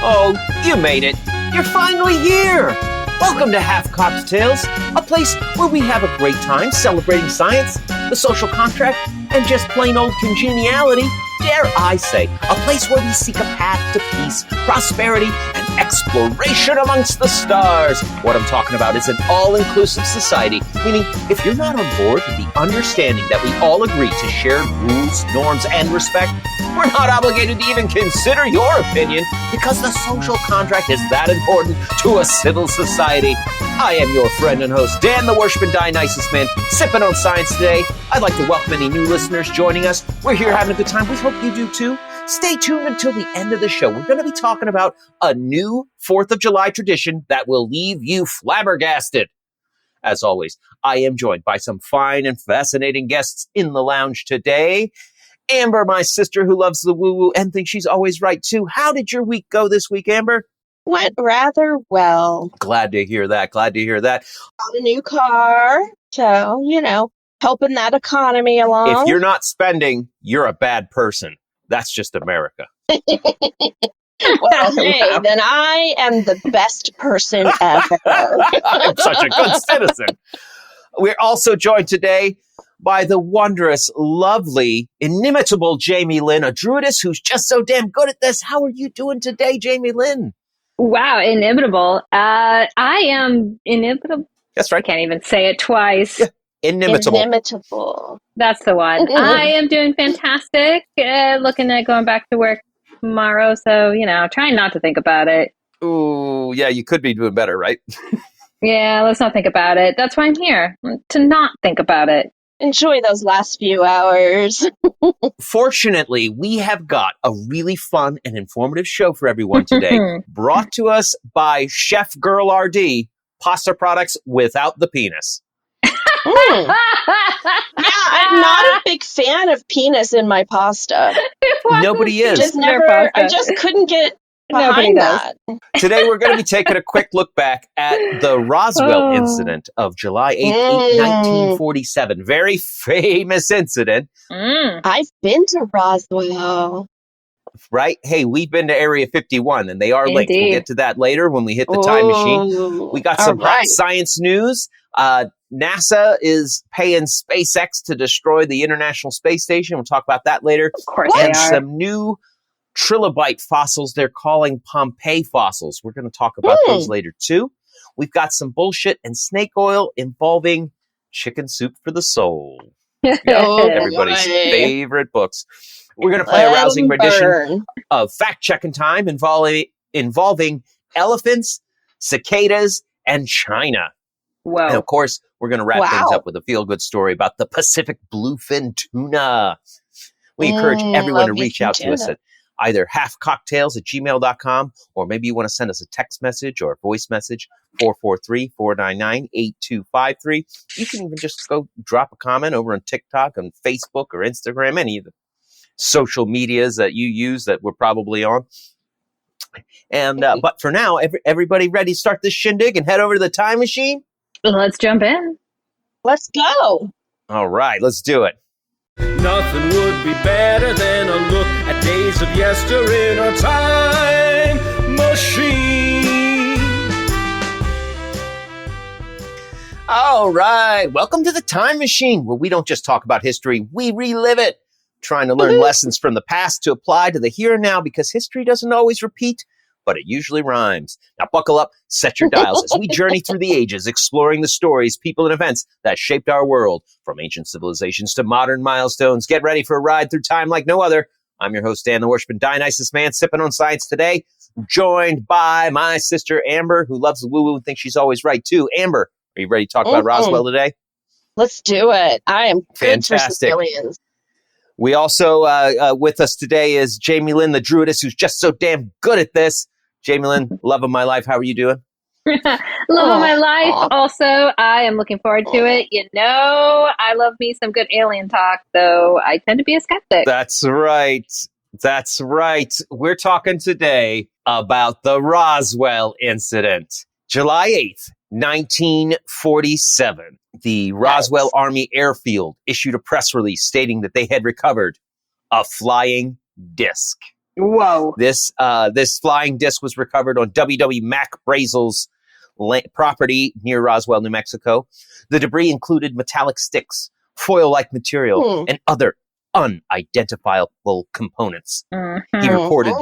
Oh, you made it. You're finally here. Welcome to Half Cocktails, a place where we have a great time celebrating science, the social contract, and just plain old congeniality. Dare I say, a place where we seek a path to peace, prosperity, and exploration amongst the stars. What I'm talking about is an all-inclusive society, meaning if you're not on board with the understanding that we all agree to shared rules, norms, and respect, we're not obligated to even consider your opinion because the social contract is that important to a civil society. I am your friend and host, Dan the Worshipin' Dionysus Man, sipping on science today. I'd like to welcome any new listeners joining us. We're here having a good time. We hope you do too. Stay tuned until the end of the show. We're going to be talking about a new 4th of July tradition that will leave you flabbergasted. As always, I am joined by some fine and fascinating guests in the lounge today. Amber, my sister who loves the woo-woo and thinks she's always right too. How did your week go this week, Amber? Went rather well. Glad to hear that. Glad to hear that. Got a new car. So, helping that economy along. If you're not spending, you're a bad person. That's just America. Well, hey, then I am the best person ever. I'm such a good citizen. We're also joined today by the wondrous, lovely, inimitable Jamie Lynn, a druidess who's just so damn good at this. How are you doing today, Jamie Lynn? Wow, inimitable. I am inimitable. That's right. I can't even say it twice. Yeah. Inimitable. Inimitable. That's the one. I am doing fantastic. Looking at going back to work tomorrow. So, trying not to think about it. Ooh, yeah, you could be doing better, right? Yeah, let's not think about it. That's why I'm here, to not think about it. Enjoy those last few hours. Fortunately, we have got a really fun and informative show for everyone today, brought to us by Chef Girl RD, pasta products without the penis. Yeah, I'm not a big fan of penis in my pasta. Nobody is. I just couldn't get behind that. Today, we're going to be taking a quick look back at the Roswell incident of July 8th, 1947. Very famous incident. I've been to Roswell. Right? Hey, we've been to Area 51, and they are linked. Indeed. We'll get to that later when we hit the time machine. We got some hot science news. NASA is paying SpaceX to destroy the International Space Station. We'll talk about that later. Of course and they are. some new Trilobite fossils they're calling Pompeii fossils. We're going to talk about those later, too. We've got some bullshit and snake oil involving chicken soup for the soul. Everybody's favorite books. We're going to play a rousing rendition of fact-checking time involving elephants, cicadas, and China. Whoa. And, of course, we're going to wrap things up with a feel-good story about the Pacific Bluefin Tuna. We encourage everyone to reach out to us at either halfcocktails@gmail.com, or maybe you want to send us a text message or a voice message, 443-499-8253. You can even just go drop a comment over on TikTok, on Facebook, or Instagram, any of the social medias that you use that we're probably on. And but for now, everybody ready to start this shindig and head over to the time machine? Let's jump in. Let's go. All right, let's do it. Nothing would be better than a look at days of yester in a time machine. All right, welcome to the time machine, where we don't just talk about history, we relive it, trying to learn lessons from the past to apply to the here and now, because history doesn't always repeat, but it usually rhymes. Now buckle up, set your dials as we journey through the ages, exploring the stories, people, and events that shaped our world, from ancient civilizations to modern milestones. Get ready for a ride through time like no other. I'm your host, Dan the Worshipin' Dionysus Man, sipping on science today, joined by my sister, Amber, who loves the woo-woo and thinks she's always right, too. Amber, are you ready to talk about Roswell today? Let's do it. I am good for Fantastic. civilians. We also, with us today is Jamie Lynn, the druidess, who's just so damn good at this. Jamie Lynn, love of my life, how are you doing? Love of my life. Also, I am looking forward to it. I love me some good alien talk, though I tend to be a skeptic. That's right. That's right. We're talking today about the Roswell incident. July 8th, 1947. The Roswell Army Airfield issued a press release stating that they had recovered a flying disc. Whoa. This flying disc was recovered on W.W. Mac Brazel's property near Roswell, New Mexico. The debris included metallic sticks, foil-like material, and other unidentifiable components. He reported,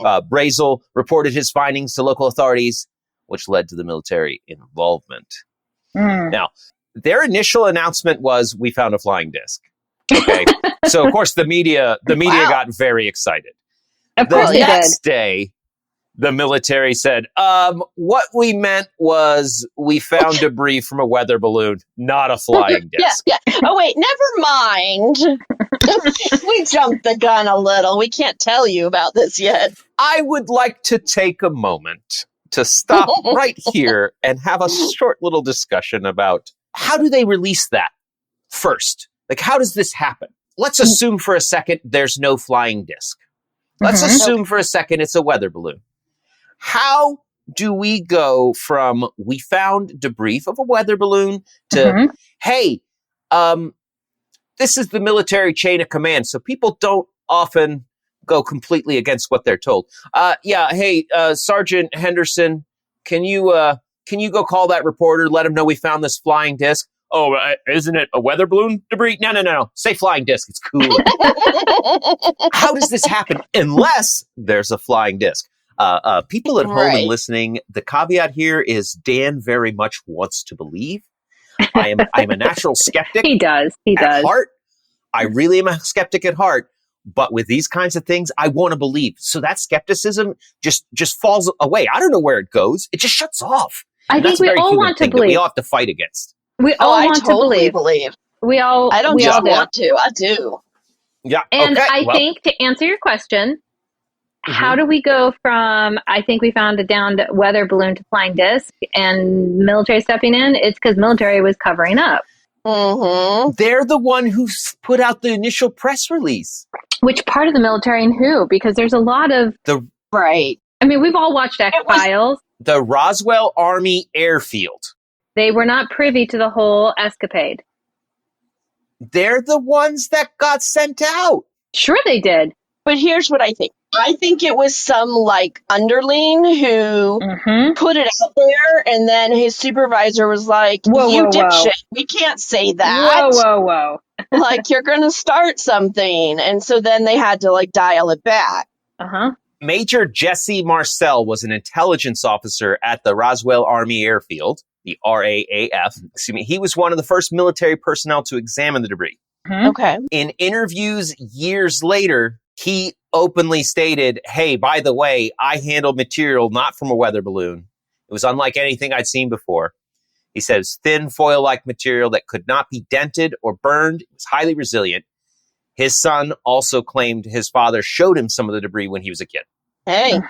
Brazel reported his findings to local authorities, which led to the military involvement. Now, their initial announcement was, we found a flying disc. Okay. So, of course, the media got very excited. Of course The next day, the military said, what we meant was we found debris from a weather balloon, not a flying disc. Yeah. Oh, wait, never mind. We jumped the gun a little. We can't tell you about this yet. I would like to take a moment to stop right here and have a short little discussion about how do they release that first? Like, how does this happen? Let's assume for a second there's no flying disc. Let's assume for a second it's a weather balloon. How do we go from we found debris of a weather balloon to, hey, this is the military chain of command, so people don't often go completely against what they're told. Hey, Sergeant Henderson, can you go call that reporter, let him know we found this flying disc? Oh, isn't it a weather balloon debris? No. Say flying disc. It's cooler. How does this happen unless there's a flying disc? People at home and listening, the caveat here is Dan very much wants to believe. I'm a natural skeptic. He does. At heart. I really am a skeptic at heart. But with these kinds of things, I want to believe. So that skepticism just falls away. I don't know where it goes. It just shuts off. I think we all want to believe. We all have to fight against. We all want totally to believe. We all. I don't we just all do. want to. I do. Yeah. And I think to answer your question, how do we go from I think we found a downed weather balloon to flying disc and military stepping in? It's because military was covering up. They're the one who put out the initial press release. Which part of the military and who? Because there's a lot of right. I mean, we've all watched X-Files. The Roswell Army Airfield. They were not privy to the whole escapade. They're the ones that got sent out. Sure they did. But here's what I think. I think it was some underling who put it out there, and then his supervisor was like, "You dipshit, we can't say that. Whoa. You're going to start something." And so then they had to dial it back. Major Jesse Marcel was an intelligence officer at the Roswell Army Airfield, the RAAF. Excuse me. He was one of the first military personnel to examine the debris. Okay. In interviews years later, he openly stated, hey, by the way, I handled material not from a weather balloon. It was unlike anything I'd seen before. He says, thin foil-like material that could not be dented or burned. It was highly resilient. His son also claimed his father showed him some of the debris when he was a kid. Hey.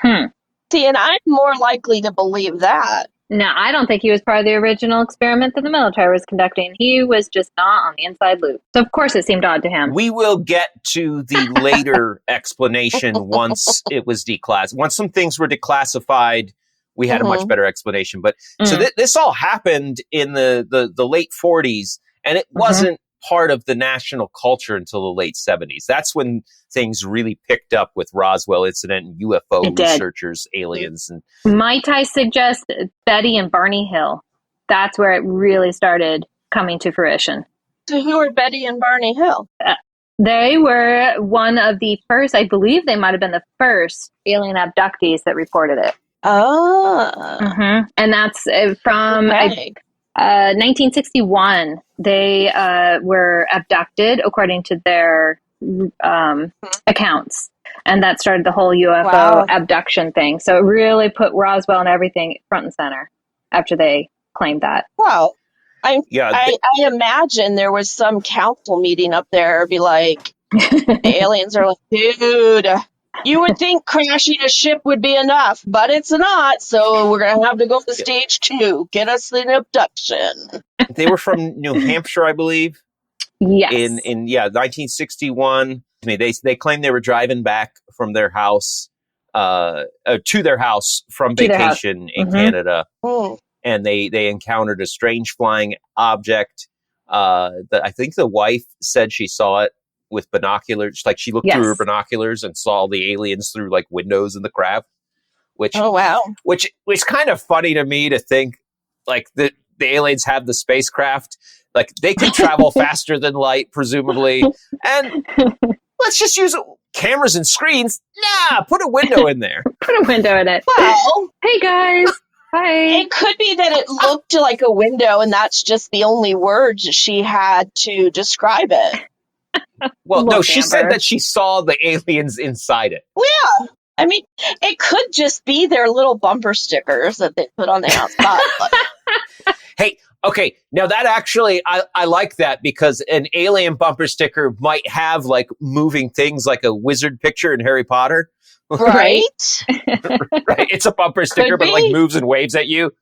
See, and I'm more likely to believe that. No, I don't think he was part of the original experiment that the military was conducting. He was just not on the inside loop. So, of course, it seemed odd to him. We will get to the later explanation once it was declassified. Once some things were declassified, we had a much better explanation. But so this all happened in the late 40s, and it wasn't part of the national culture until the late 70s. That's when things really picked up with Roswell incident and UFO researchers, aliens. And might I suggest Betty and Barney Hill? That's where it really started coming to fruition. So who are Betty and Barney Hill? They were one of the first, I believe they might have been the first alien abductees that reported it. Oh. And that's from 1961. They were abducted, according to their accounts. And that started the whole UFO abduction thing. So it really put Roswell and everything front and center after they claimed that. Wow. I imagine there was some council meeting up there, be like, the aliens are like, dude, you would think crashing a ship would be enough, but it's not. So we're going to have to go to stage 2. Get us an abduction. They were from New Hampshire, I believe. Yes. In 1961. They claimed they were driving back from their house to their house from vacation in Canada. And they encountered a strange flying object. I think the wife said she saw it with binoculars. Like she looked through her binoculars and saw the aliens through like windows in the craft. Which was kind of funny to me to think like the aliens have the spacecraft. Like they could travel faster than light, presumably. And let's just use cameras and screens. Nah, put a window in there. Put a window in it. Well, hey guys. Hi. It could be that it looked like a window and that's just the only words she had to describe it. Well, no, she said that she saw the aliens inside it. Well, yeah. I mean, it could just be their little bumper stickers that they put on the outside. Hey, okay. Now that actually, I like that because an alien bumper sticker might have like moving things like a wizard picture in Harry Potter. Right? Right. It's a bumper sticker, but it like moves and waves at you.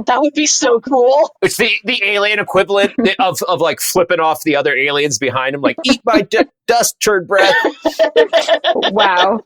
That would be so cool. It's the alien equivalent of like flipping off the other aliens behind him, like, eat my dust, turd breath. Wow.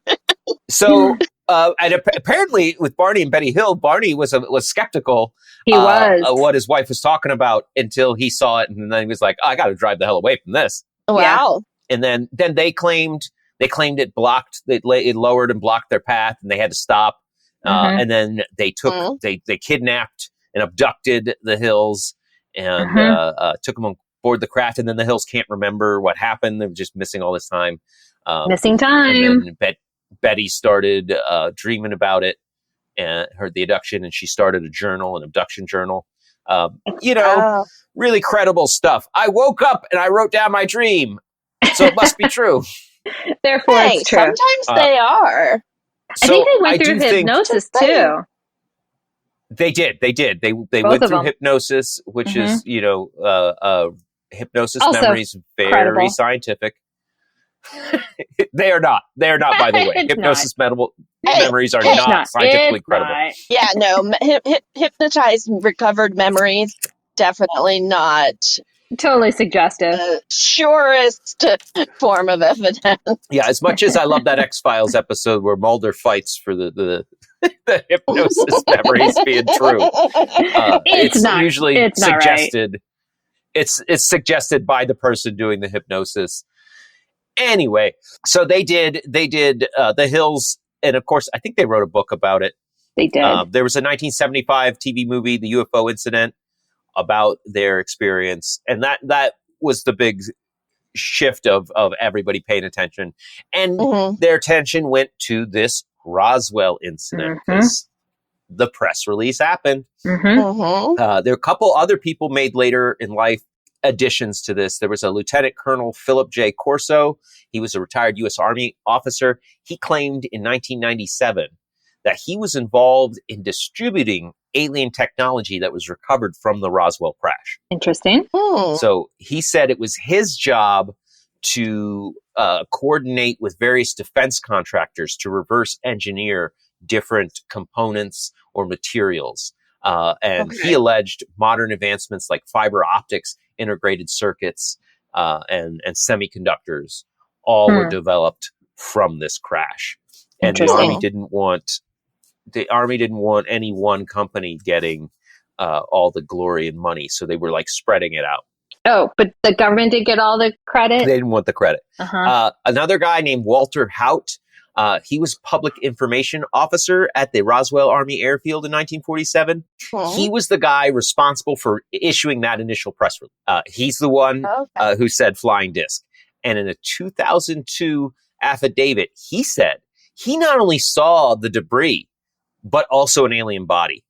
So, and apparently with Barney and Betty Hill, Barney was skeptical. He was. Of what his wife was talking about until he saw it. And then he was like, I got to drive the hell away from this. Wow. And then they claimed it blocked, it lowered and blocked their path and they had to stop. And then they took, they kidnapped and abducted the Hills and took them on board the craft. And then the Hills can't remember what happened. They were just missing all this time. Missing time. And then Betty started dreaming about it and heard the abduction, and she started an abduction journal. Really credible stuff. I woke up and I wrote down my dream, so it must be true. Therefore, it's true. Sometimes they are. I think they went through hypnosis too. They did. They went through hypnosis, which is hypnosis also memories, very credible. Scientific. They are not. They are not. By the way, hypnosis memories are not scientifically credible. Not. Yeah, no. Hypnotized recovered memories, definitely not. Totally suggestive. The surest form of evidence. Yeah, as much as I love that X-Files episode where Mulder fights for the hypnosis memories being true, it's usually suggested. Right. It's suggested by the person doing the hypnosis. Anyway, so they did the Hills, and of course, I think they wrote a book about it. They did. There was a 1975 TV movie, The UFO Incident, about their experience, and that was the big shift of everybody paying attention, and their attention went to this Roswell incident because the press release happened. There are a couple other people made later in life additions to this. There was a Lieutenant Colonel Philip J. Corso. He was a retired U.S. Army officer. He claimed in 1997 that he was involved in distributing alien technology that was recovered from the Roswell crash. Interesting. So he said it was his job to coordinate with various defense contractors to reverse engineer different components or materials. And he alleged modern advancements like fiber optics, integrated circuits, and semiconductors all were developed from this crash. And the Army didn't want any one company getting all the glory and money, so they were like spreading it out. Oh, but the government did get all the credit? They didn't want the credit. Another guy named Walter Haut, he was public information officer at the Roswell Army Airfield in 1947. He was the guy responsible for issuing that initial press release. He's the one who said flying disc. And in a 2002 affidavit, he said he not only saw the debris, but also an alien body.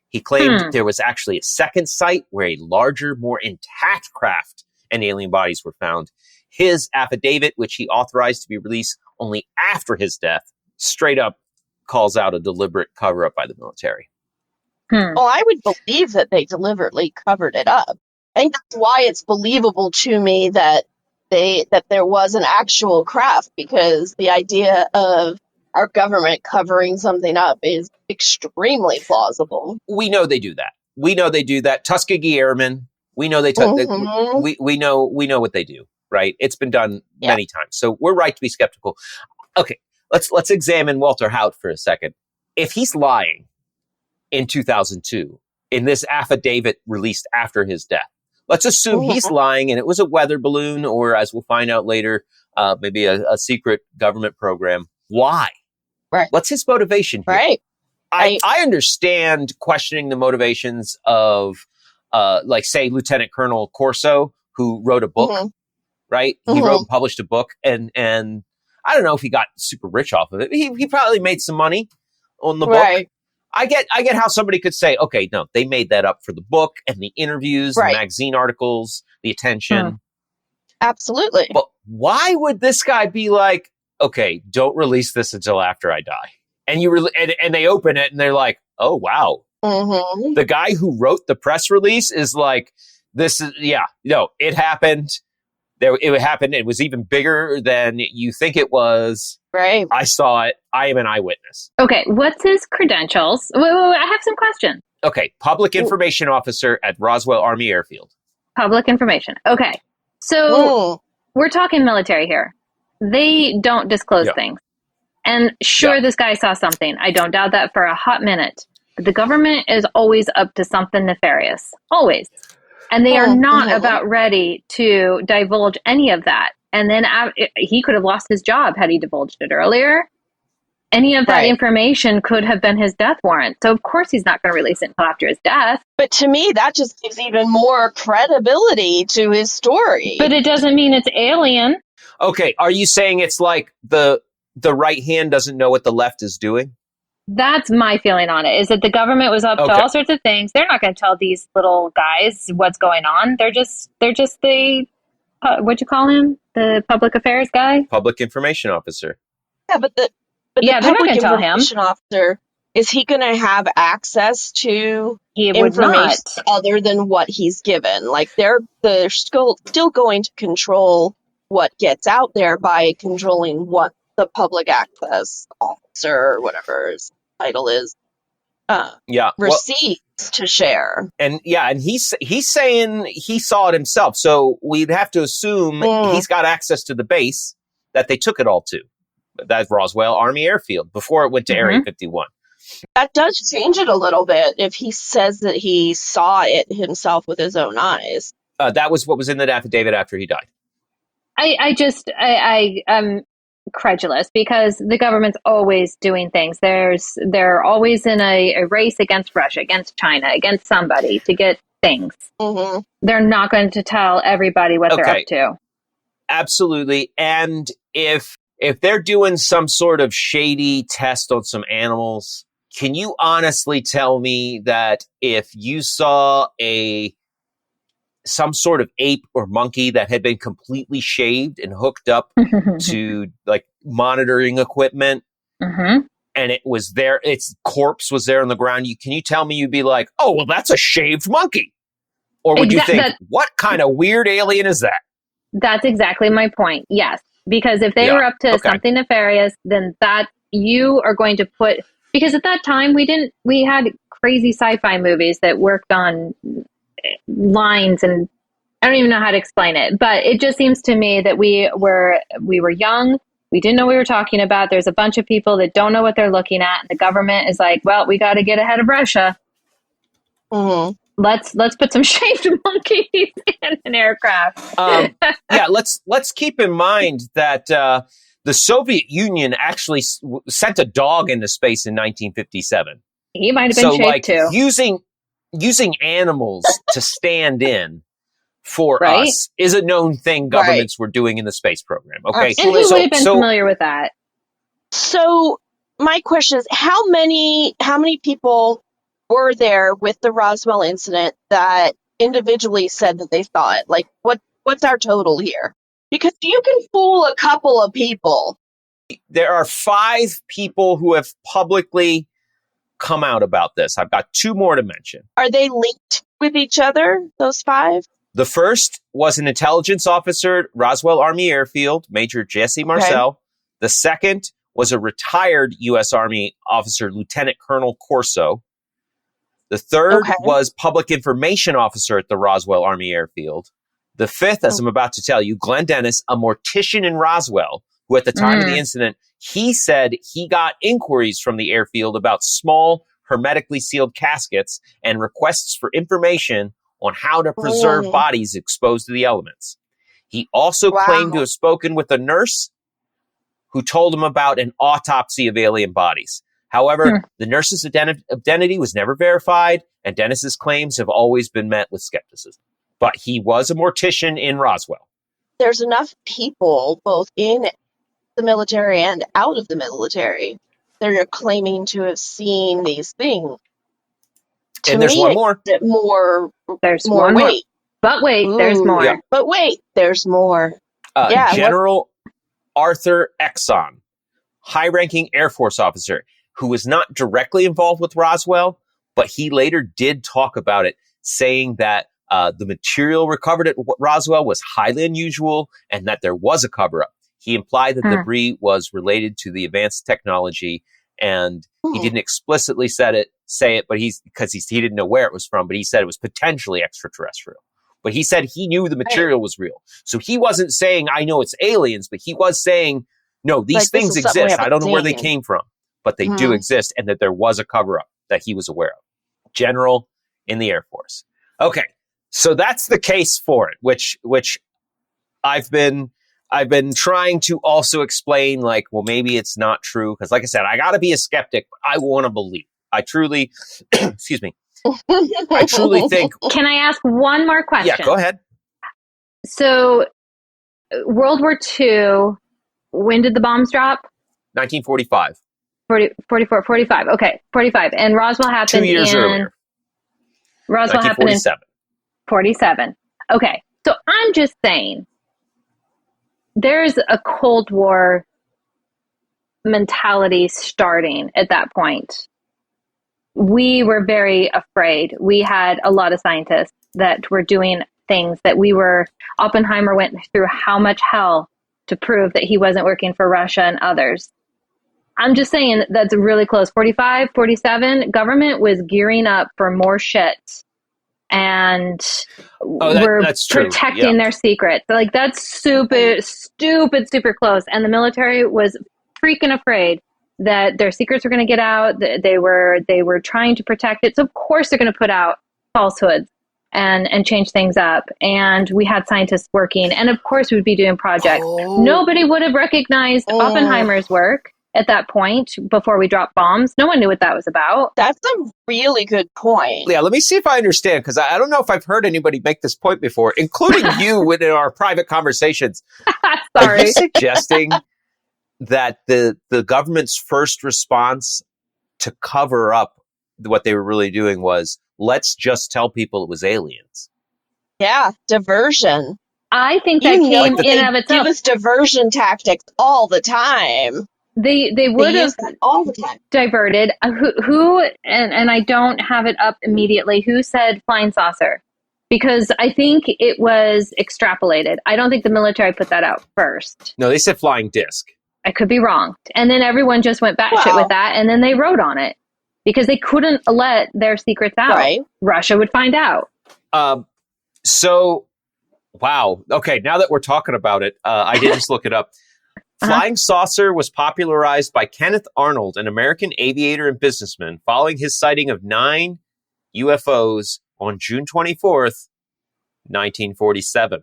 He claimed there was actually a second site where a larger, more intact craft and alien bodies were found. His affidavit, which he authorized to be released only after his death, straight up calls out a deliberate cover-up by the military. Well, I would believe that they deliberately covered it up. I think that's why it's believable to me that there was an actual craft, because the idea of our government covering something up is extremely plausible. We know they do that. Tuskegee Airmen. We know we know what they do. Right? It's been done many times. So we're right to be skeptical. Okay, let's examine Walter Haut for a second. If he's lying in 2002 in this affidavit released after his death, let's assume he's lying and it was a weather balloon, or as we'll find out later, maybe a secret government program. Why? Right. What's his motivation here? Right. I understand questioning the motivations of, like, say, Lieutenant Colonel Corso, who wrote a book, right? He wrote and published a book, and I don't know if he got super rich off of it. He probably made some money on the book. I get how somebody could say, okay, no, they made that up for the book and the interviews, the magazine articles, the attention. Absolutely. But why would this guy be like, okay, don't release this until after I die? And and they open it and they're like, oh, wow. The guy who wrote the press release is like, this is, it happened. It happened. It was even bigger than you think it was. Right. I saw it. I am an eyewitness. Okay. What's his credentials? Wait, I have some questions. Okay. Public information officer at Roswell Army Airfield. Public information. Okay. So we're talking military here. They don't disclose things. And sure, this guy saw something. I don't doubt that for a hot minute. But the government is always up to something nefarious. Always. And they are not about ready to divulge any of that. And then he could have lost his job had he divulged it earlier. Any of that information could have been his death warrant. So, of course, he's not going to release it until after his death. But to me, that just gives even more credibility to his story. But it doesn't mean it's alien. Okay. Are you saying it's like the right hand doesn't know what the left is doing? That's my feeling on it, is that the government was up to all sorts of things. They're not going to tell these little guys what's going on. They're just the, what'd you call him? The public affairs guy? Public information officer. Yeah, but the they're not going to tell him. Information officer, is he going to have access to information other than what he's given? Like they're still going to control what gets out there by controlling what the public access officer or whatever his title is receives to share. And he's saying he saw it himself. So we'd have to assume he's got access to the base that they took it all to. That's Roswell Army Airfield before it went to Area 51. That does change it a little bit if he says that he saw it himself with his own eyes. That was what was in that affidavit after he died. I'm credulous because the government's always doing things. They're always in a race against Russia, against China, against somebody to get things. They're not going to tell everybody what they're up to. Absolutely. And if they're doing some sort of shady test on some animals, can you honestly tell me that if you saw some sort of ape or monkey that had been completely shaved and hooked up to like monitoring equipment, and it was there, its corpse was there on the ground, can you tell me you'd be like, oh, well, that's a shaved monkey? Or would you think, what kind of weird alien is that? That's exactly my point. Yes. Because if they were up to something nefarious, then that you are going to put, because at that time we had crazy sci-fi movies that worked on lines, and I don't even know how to explain it, but it just seems to me that we were young. We didn't know what we were talking about. There's a bunch of people that don't know what they're looking at. And the government is like, well, we got to get ahead of Russia. Let's put some shaved monkeys in an aircraft. Let's keep in mind that the Soviet Union actually sent a dog into space in 1957. He might have been shaved too. Using animals to stand in for us is a known thing governments were doing in the space program. Okay, and who would have been familiar with that? So my question is, how many people were there with the Roswell incident that individually said that they saw it? Like, what's our total here? Because you can fool a couple of people. There are 5 people who have publicly come out about this. I've got 2 more to mention. Are they linked with each other, those 5? The first was an intelligence officer at Roswell Army Airfield, Major Jesse Marcel. Okay. The second was a retired U.S. Army officer, Lieutenant Colonel Corso. The third was public information officer at the Roswell Army Airfield. The fifth, as I'm about to tell you, Glenn Dennis, a mortician in Roswell, who at the time of the incident, he said he got inquiries from the airfield about small, hermetically sealed caskets and requests for information on how to preserve bodies exposed to the elements. He also claimed to have spoken with a nurse who told him about an autopsy of alien bodies. However, the nurse's identity was never verified, and Dennis's claims have always been met with skepticism. But he was a mortician in Roswell. There's enough people, both in the military and out of the military, that are claiming to have seen these things. And there's one more. There's more weight. But wait, there's more. Yeah. But wait, there's more. General Arthur Exon, high-ranking Air Force officer, who was not directly involved with Roswell, but he later did talk about it, saying that the material recovered at Roswell was highly unusual and that there was a cover-up. He implied that the debris was related to the advanced technology, and he didn't explicitly say it, but he didn't know where it was from, but he said it was potentially extraterrestrial. But he said he knew the material was real. So he wasn't saying, I know it's aliens, but he was saying, no, these things exist. I don't know where they came from, but they do exist, and that there was a cover-up that he was aware of. General in the Air Force. Okay, so that's the case for it, which I've been trying to also explain, like, well, maybe it's not true. Because like I said, I got to be a skeptic, but I want to believe. I truly, excuse me, I truly think. Can I ask one more question? Yeah, go ahead. So, World War II, when did the bombs drop? 1945. 44, 45. Okay, 45. And Roswell happened 2 years earlier. Roswell happened in 47. Okay, so I'm just saying, there's a Cold War mentality starting at that point. We were very afraid. We had a lot of scientists that were doing things that Oppenheimer went through how much hell to prove that he wasn't working for Russia and others. I'm just saying that's really close. 45, 47, government was gearing up for more shit. And we're protecting their secrets. Like, that's super close. And the military was freaking afraid that their secrets were going to get out. They were trying to protect it. So of course they're going to put out falsehoods and change things up. And we had scientists working, and of course we'd be doing projects. Nobody would have recognized Oppenheimer's work at that point before we dropped bombs. No one knew what that was about. That's a really good point. Yeah, let me see if I understand, because I don't know if I've heard anybody make this point before, including you in our private conversations. Sorry. Are you suggesting that the government's first response to cover up what they were really doing was, let's just tell people it was aliens? Yeah, diversion. I think that came in and of itself. Give us diversion tactics all the time. They would have all the time. Diverted. Who and I don't have it up immediately. Who said flying saucer? Because I think it was extrapolated. I don't think the military put that out first. No, they said flying disc. I could be wrong. And then everyone just went batshit with that, and then they wrote on it because they couldn't let their secrets out. Right. Russia would find out. So, wow. Okay, now that we're talking about it, I did just look it up. Flying saucer was popularized by Kenneth Arnold, an American aviator and businessman, following his sighting of 9 UFOs on June 24th, 1947.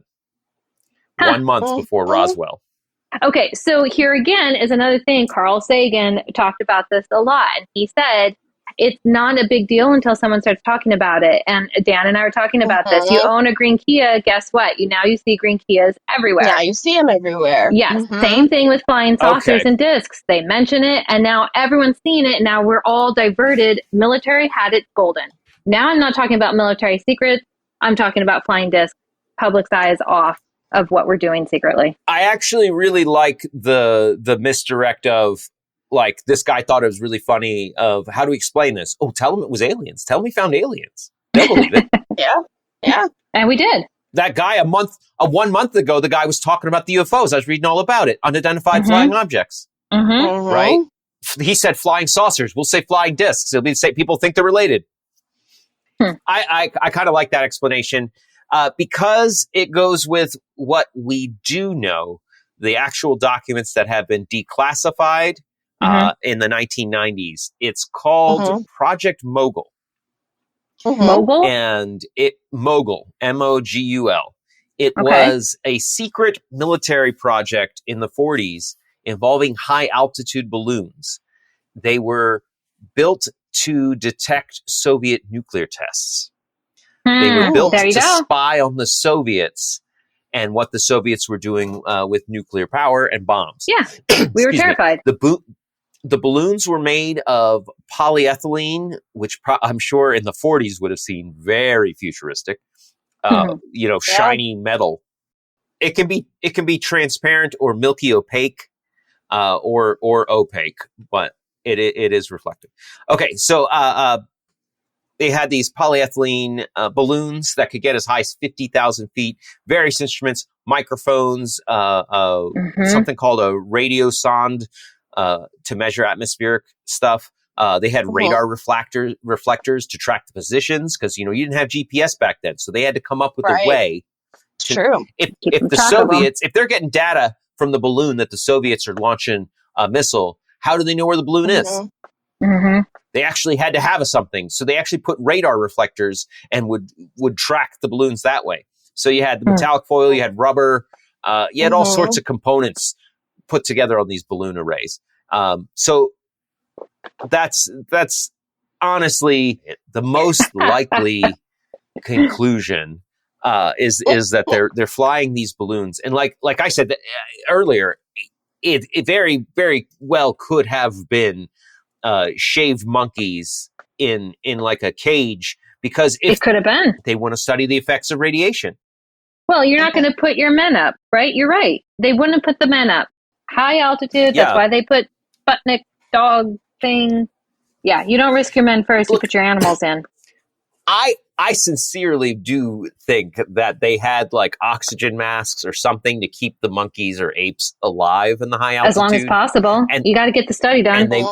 1 month before Roswell. Okay, so here again is another thing. Carl Sagan talked about this a lot, and he said it's not a big deal until someone starts talking about it. And Dan and I were talking about this. You own a green Kia, guess what? Now you see green Kias everywhere. Yeah, you see them everywhere. Yes, same thing with flying saucers and discs. They mention it, and now everyone's seeing it, and now we're all diverted. Military had it golden. Now I'm not talking about military secrets. I'm talking about flying discs. Public's eyes off of what we're doing secretly. I actually really like the misdirect of, like, this guy thought it was really funny of, how do we explain this? Oh, tell him it was aliens. Tell him we found aliens. They'll believe it. Yeah. And we did. That guy 1 month ago, the guy was talking about the UFOs. I was reading all about it. Unidentified flying objects. Right? He said flying saucers. We'll say flying discs. It'll be say people think they're related. I kind of like that explanation. Because it goes with what we do know, the actual documents that have been declassified in the 1990s. It's called Project Mogul. Mogul? And Mogul, Mogul. It was a secret military project in the 40s involving high altitude balloons. They were built to detect Soviet nuclear tests. They were built to spy on the Soviets and what the Soviets were doing with nuclear power and bombs. Yeah, we were terrified. The balloons were made of polyethylene, which I'm sure in the 40s would have seemed very futuristic. Shiny metal. It can be transparent or milky opaque, or opaque, but it is reflective. Okay, so they had these polyethylene balloons that could get as high as 50,000 feet. Various instruments, microphones, something called a radio sonde to measure atmospheric stuff. They had radar reflectors to track the positions because you didn't have GPS back then, so they had to come up with a way. True. If the Soviets, if they're getting data from the balloon that the Soviets are launching a missile, how do they know where the balloon is? They actually had to have something, so they actually put radar reflectors and would track the balloons that way. So you had the metallic foil, you had rubber, you had all sorts of components put together on these balloon arrays. So that's honestly the most likely conclusion is that they're flying these balloons, and like I said earlier, it very very well could have been shaved monkeys in like a cage, because it could have been. They want to study the effects of radiation. Well, you're not going to put your men up, right? You're right. They wouldn't put the men up. High altitude, that's why they put Sputnik dog thing. Yeah, you don't risk your men first, you put your animals in. I sincerely do think that they had like oxygen masks or something to keep the monkeys or apes alive in the high altitude. As long as possible. And you got to get the study done. And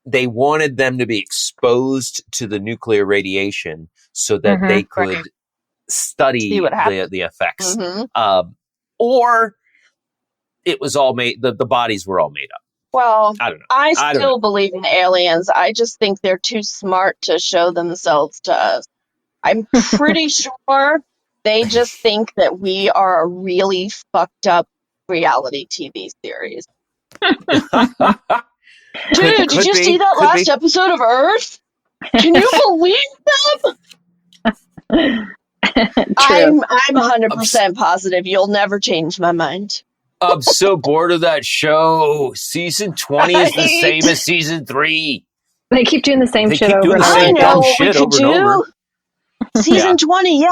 they wanted them to be exposed to the nuclear radiation so that they could study the effects. Or it was all made, the bodies were all made up. Well, I don't know. I still believe in aliens. I just think they're too smart to show themselves to us. I'm pretty sure they just think that we are a really fucked up reality TV series. Dude, did you see that last episode of Earth? Can you believe them? I'm 100% positive you'll never change my mind. I'm so bored of that show. Season 20 is the same as season 3. They keep doing the same shit over and over. I know what we could do. Season 20,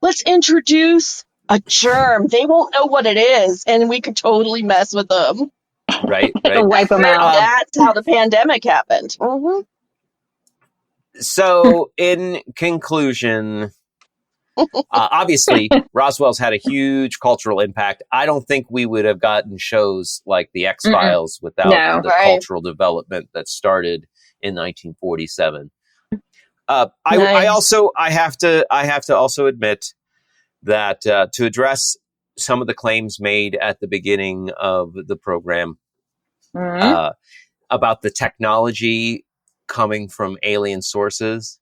let's introduce a germ. They won't know what it is, and we could totally mess with them. Right. Wipe them out. That's how the pandemic happened. So, in conclusion, obviously, Roswell's had a huge cultural impact. I don't think we would have gotten shows like The X-Files without the cultural development that started in 1947. I have to also admit that to address some of the claims made at the beginning of the program about the technology coming from alien sources.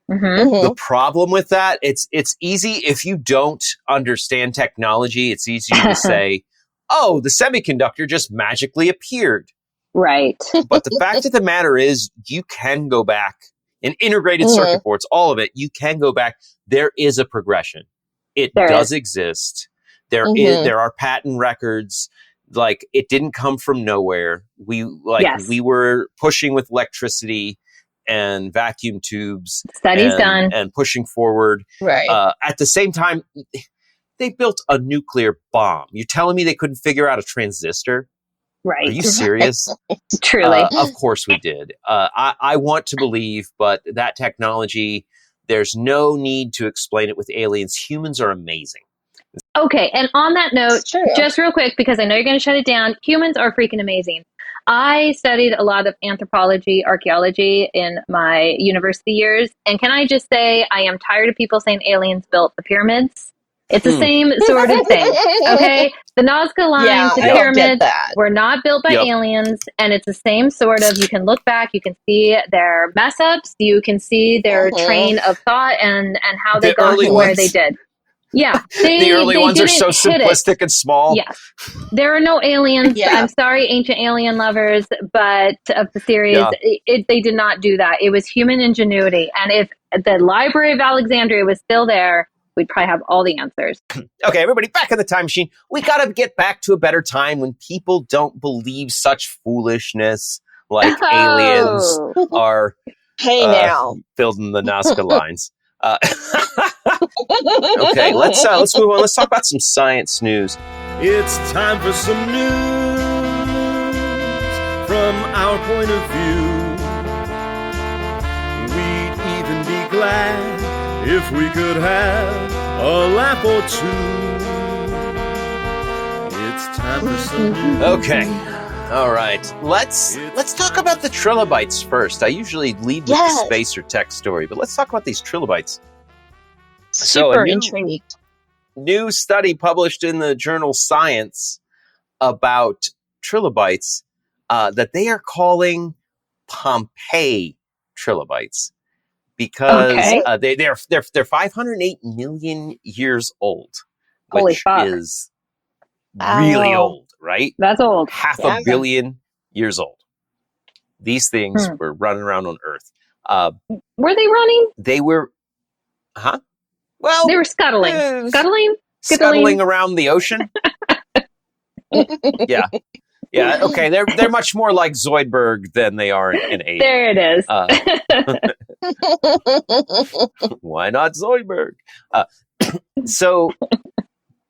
The problem with that, it's easy if you don't understand technology. It's easy to say, "Oh, the semiconductor just magically appeared." Right. But the fact of the matter is, you can go back in integrated circuit boards, all of it. You can go back. There is a progression. It does exist. There are patent records. Like, it didn't come from nowhere. We were pushing with electricity and vacuum tubes, studies done, and pushing forward. Right. At the same time, they built a nuclear bomb. You're telling me they couldn't figure out a transistor? Right. Are you serious? Truly. Of course we did. I want to believe, but that technology, there's no need to explain it with aliens. Humans are amazing. Okay, and on that note, just real quick, because I know you're going to shut it down, humans are freaking amazing. I studied a lot of anthropology, archaeology in my university years, and can I just say I am tired of people saying aliens built the pyramids. It's the same sort of thing. Okay? The Nazca lines, the pyramids were not built by aliens, and it's the same sort of, you can look back, you can see their mess ups, you can see their train of thought and how they got to where they did. Yeah. The early ones are so simplistic and small. Yes. There are no aliens. Yeah. I'm sorry, ancient alien lovers, but of the series, they did not do that. It was human ingenuity. And if the Library of Alexandria was still there, we'd probably have all the answers. Okay, everybody, back in the time machine. We got to get back to a better time when people don't believe such foolishness like aliens are building the Nazca lines. Okay, let's move on. Let's talk about some science news. It's time for some news from our point of view. We'd even be glad if we could have a laugh or two. It's time for some news. Okay. All right, let's talk about the trilobites first. I usually lead with the space or tech story, but let's talk about these trilobites. Super intrigued. New study published in the journal Science about trilobites that they are calling Pompeii Trilobites because they're 508 million years old, which is really old. Right? That's old. Half a billion years old. These things were running around on Earth. Were they running? They were, well, they were scuttling. Scuttling around the ocean. Yeah. Okay. They're much more like Zoidberg than they are in Alien. There it is. Why not Zoidberg? So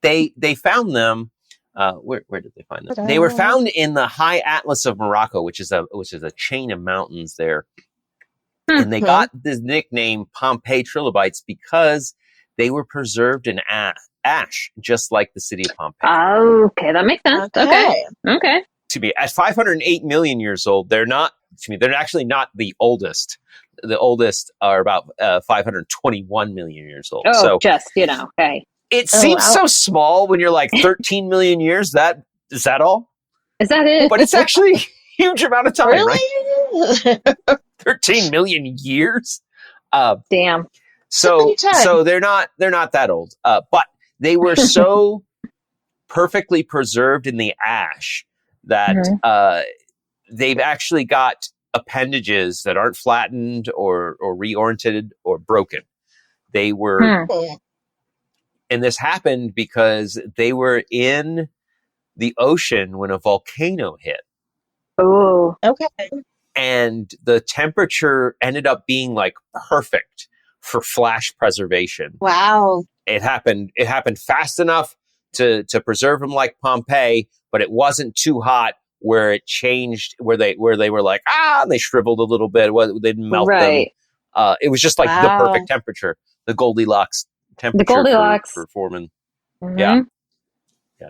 they found them. Where did they find them? They were found in the High Atlas of Morocco, which is a chain of mountains there. And they got this nickname Pompeii Trilobites because they were preserved in ash, just like the city of Pompeii. Okay, that makes sense. Okay. To be at 508 million years old, they're actually not the oldest. The oldest are about 521 million years old. Oh, so just, hey. It seems so small when you're like 13 million years. Is that all? Is that it? But it's actually a huge amount of time, really? Right? 13 million years. Damn. So they're not that old. But they were so perfectly preserved in the ash that they've actually got appendages that aren't flattened or reoriented or broken. They were. And this happened because they were in the ocean when a volcano hit. Oh, okay. And the temperature ended up being like perfect for flash preservation. Wow. It happened fast enough to preserve them like Pompeii, but it wasn't too hot where it changed, where they were like, and they shriveled a little bit. They didn't melt them. It was just like the perfect temperature, the Goldilocks temperature for forming. Yeah,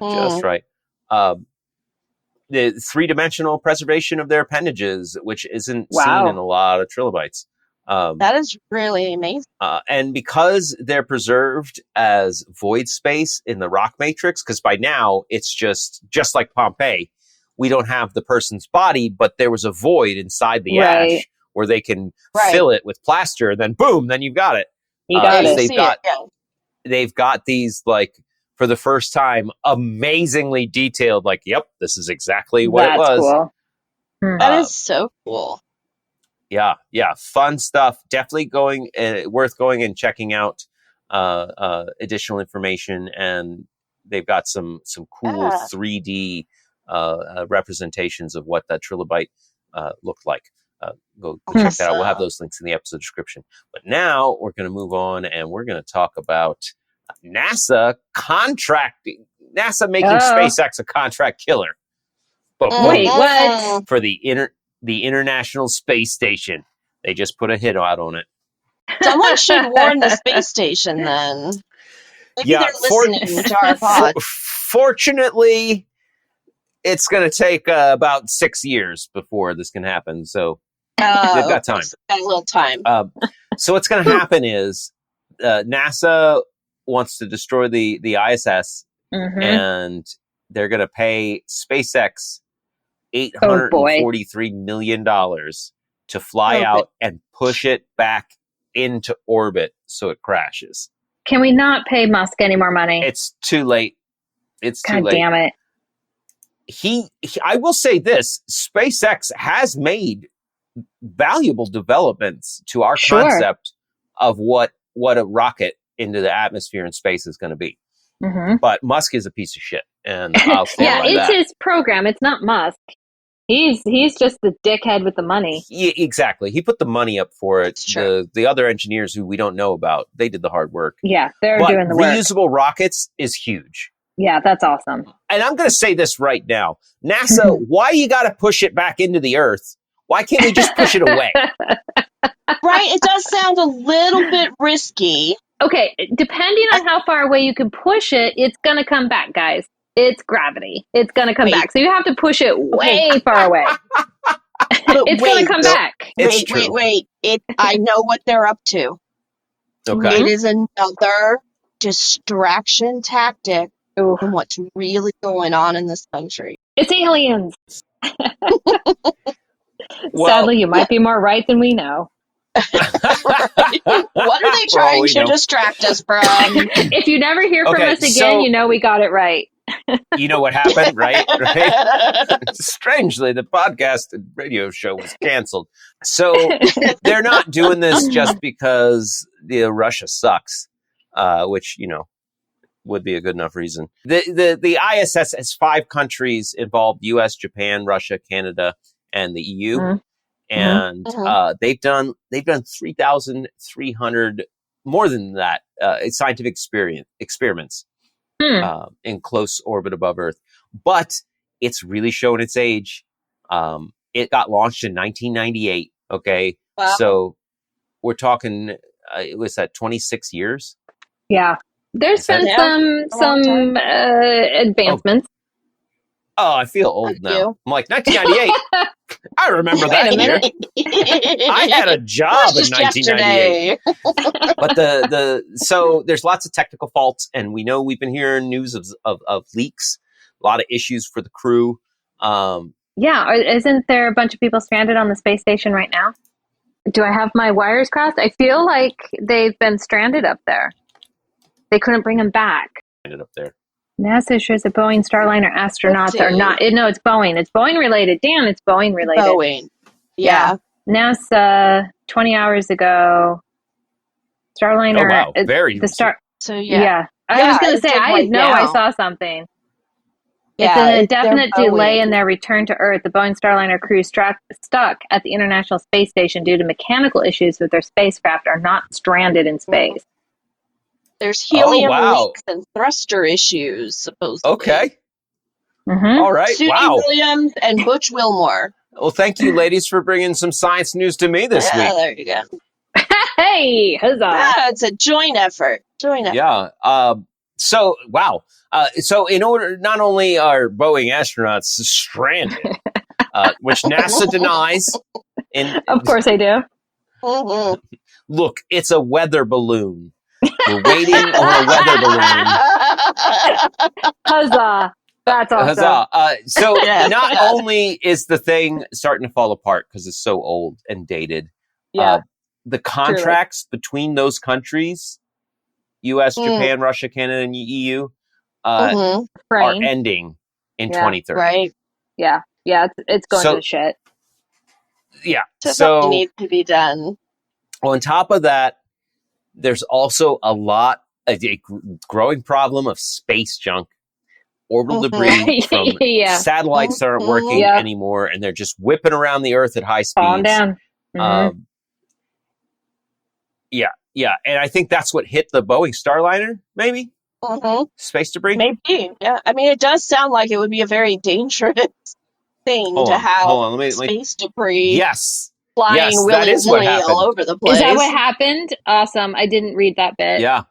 just right. The three-dimensional preservation of their appendages, which isn't seen in a lot of trilobites. That is really amazing. And because they're preserved as void space in the rock matrix, because by now it's just like Pompeii, we don't have the person's body, but there was a void inside the ash where they can fill it with plaster, and then boom, then you've got it. They've got these, like, for the first time, amazingly detailed, like, yep, this is exactly what it was. Cool. That is so cool. Yeah, fun stuff. Definitely worth going and checking out additional information, and they've got some cool 3D representations of what that trilobite looked like. Go check that out. We'll have those links in the episode description. But now we're going to move on, and we're going to talk about NASA contracting. NASA making SpaceX a contract killer. But wait, what? For the International Space Station. They just put a hit out on it. Someone should warn the space station then. Maybe they're listening to our pod. Fortunately, it's going to take about 6 years before this can happen. So they've got time. Got a little time. So what's going to happen is NASA wants to destroy the ISS, and they're going to pay SpaceX $843 million to fly out and push it back into orbit so it crashes. Can we not pay Musk any more money? It's too late. It's too late. God damn it. I will say this, SpaceX has made valuable developments to our concept of what a rocket into the atmosphere and space is going to be. But Musk is a piece of shit, and I'll stand by that. It's his program. It's not Musk. He's just the dickhead with the money. Yeah, exactly. He put the money up for it. The other engineers who we don't know about, they did the hard work. Yeah, they're doing the work. Reusable rockets is huge. Yeah, that's awesome. And I'm going to say this right now. NASA, why you got to push it back into the Earth? Why can't we just push it away? Right? It does sound a little bit risky. Okay, depending on how far away you can push it, it's going to come back, guys. It's gravity. It's going to come back. So you have to push it way far away. It's going to come back. Wait. I know what they're up to. Okay. It is another distraction tactic from what's really going on in this country. It's aliens. Sadly, you might be more right than we know. Right? What are they trying to distract us from? If you never hear from us again, you know we got it right. You know what happened, right? Strangely, the podcast and radio show was canceled. So they're not doing this just because Russia sucks, which, would be a good enough reason. The ISS has 5 countries involved: U.S., Japan, Russia, Canada, and the EU. And they've done 3,300, more than that, scientific experiments in close orbit above Earth. But it's really shown its age. It got launched in 1998. Okay, wow. So we're talking. It was 26 years. Yeah, there's been some advancements. Oh, I feel old now. I'm like 1998. I remember that year. I had a job in 1998. But so there's lots of technical faults, and we know we've been hearing news of leaks, a lot of issues for the crew. Yeah, isn't there a bunch of people stranded on the space station right now? Do I have my wires crossed? I feel like they've been stranded up there. They couldn't bring them back. Ended up there. NASA assures that Boeing Starliner astronauts are not. No, it's Boeing. It's Boeing related. Dan, it's Boeing related. Boeing. Yeah. NASA, 20 hours ago. Starliner. Oh, wow. Very the star. So, yeah. I was going to say, I know I saw something. It's an indefinite delay in their return to Earth. The Boeing Starliner crew stuck at the International Space Station due to mechanical issues with their spacecraft are not stranded in space. There's helium leaks and thruster issues, supposedly. Okay. All right. Sue Williams and Butch Wilmore. Well, thank you, ladies, for bringing some science news to me this week. There you go. Hey, huzzah. It's a joint effort. Yeah. So, wow. So in order, not only are Boeing astronauts stranded, which NASA denies. Of course they do. Look, it's a weather balloon. We're waiting on a weather balloon. Huzzah. That's awesome. Huzzah. So not only is the thing starting to fall apart because it's so old and dated, the contracts between those countries, U.S., Japan, Russia, Canada, and EU, are ending in 2030. Right. Yeah. Yeah, it's going to shit. Yeah. So something needs to be done. On top of that, there's also a growing problem of space junk, orbital debris from satellites that aren't working anymore, and they're just whipping around the Earth at high speeds. Falling down. Yeah, and I think that's what hit the Boeing Starliner, maybe? Space debris? Maybe, yeah. I mean, it does sound like it would be a very dangerous thing to have space debris. Flying willy-nilly all over the place. Is that what happened? Awesome. I didn't read that bit. Yeah.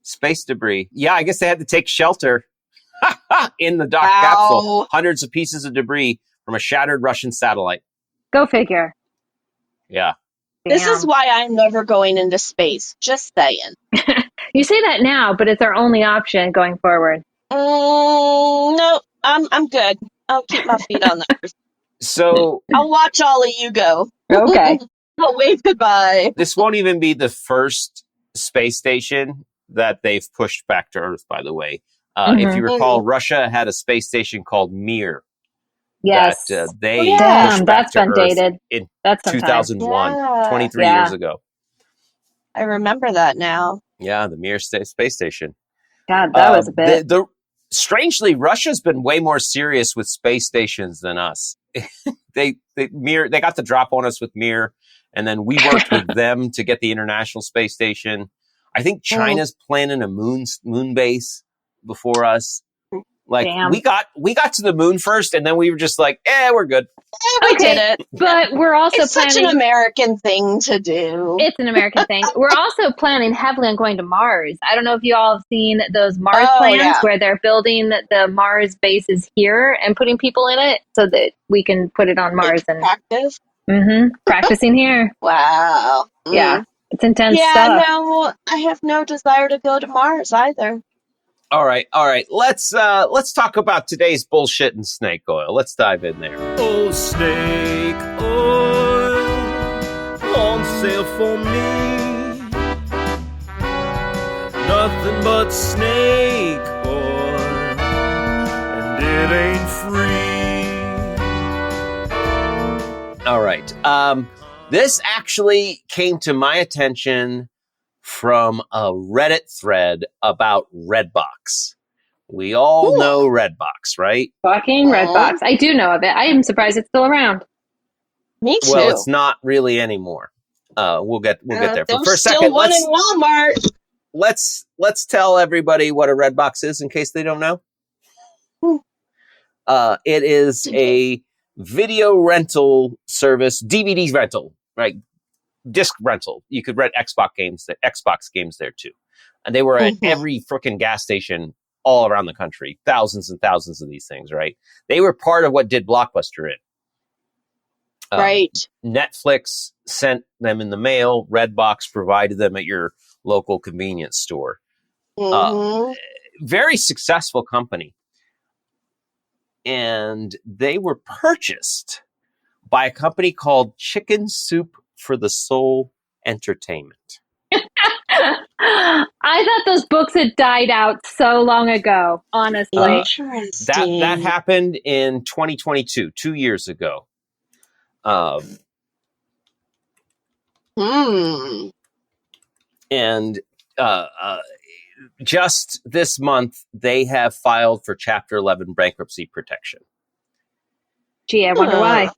Space debris. Yeah, I guess they had to take shelter in the docked capsule. Hundreds of pieces of debris from a shattered Russian satellite. Go figure. Yeah. This is why I'm never going into space. Just saying. You say that now, but it's our only option going forward. No, I'm good. I'll keep my feet on the earth. So I'll watch all of you go. Okay. I'll wave goodbye. this won't even be the first space station that they've pushed back to Earth, by the way. If you recall, Russia had a space station called Mir. Yes. That they Damn, pushed back that's to been Earth dated. in That's 2001, Yeah. 23 years ago. I remember that now. Yeah, the Mir space station. God, that was a bit. Strangely, Russia's been way more serious with space stations than us. They got the drop on us with Mir, and then we worked with them to get the International Space Station. I think China's planning a moon base before us. Like Damn. we got to the moon first, and then we were just like, we good. We did it. But we're also it's planning... such an American thing to do. It's an American thing. We're also planning heavily on going to Mars. I don't know if you all have seen those Mars plans where they're building the Mars bases here and putting people in it so that we can put it on Mars and practice. Practicing here. Wow. Yeah, it's intense stuff. Yeah, no, I have no desire to go to Mars either. All right. Let's talk about today's bullshit and snake oil. Let's dive in there. Oh, snake oil on sale for me. Nothing but snake oil, and it ain't free. All right. This actually came to my attention from a Reddit thread about Redbox. We all know Redbox, right? Fucking Redbox. I do know of it. I am surprised it's still around. Me too. Well, it's not really anymore. We'll get there. There's For a still second, one in Walmart. Let's tell everybody what a Redbox is in case they don't know. It is a video rental service, DVD rental, right? Disc rental. You could rent Xbox games there too. And they were at every freaking gas station all around the country. Thousands and thousands of these things, right? They were part of what did Blockbuster in. Right. Netflix sent them in the mail. Redbox provided them at your local convenience store. Very successful company. And they were purchased by a company called Chicken Soup for the Soul Entertainment. I thought those books had died out so long ago, honestly. That happened in 2022, 2 years ago. And just this month, they have filed for Chapter 11 bankruptcy protection. Gee, I wonder why.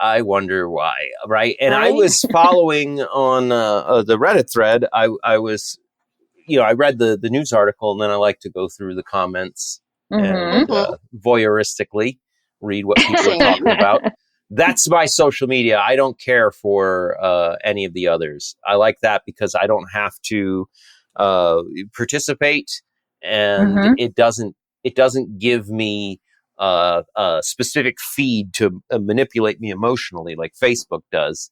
I wonder why, right? And I was following on the Reddit thread. I was, I read the news article, and then I like to go through the comments and voyeuristically read what people are talking about. That's my social media. I don't care for any of the others. I like that because I don't have to participate, and it doesn't give me a specific feed to manipulate me emotionally like Facebook does,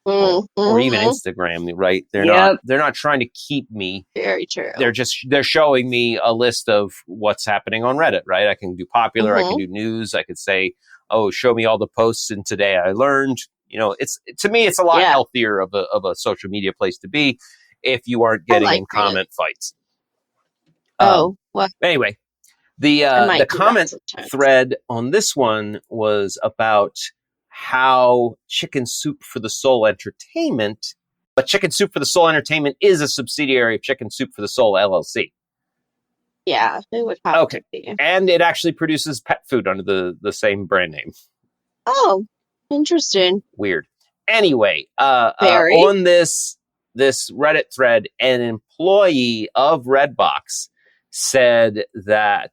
or even Instagram. Right? They're not trying to keep me. Very true. They're showing me a list of what's happening on Reddit. Right? I can do popular. I can do news. I could say, oh, show me all the posts in Today I Learned. To me, it's a lot healthier of a social media place to be if you aren't getting in comment fights. Anyway. The comment thread on this one was about how Chicken Soup for the Soul Entertainment, but Chicken Soup for the Soul Entertainment is a subsidiary of Chicken Soup for the Soul LLC. Yeah, it would have to be. And it actually produces pet food under the same brand name. Oh, interesting. Weird. Anyway, on this Reddit thread, an employee of Redbox said that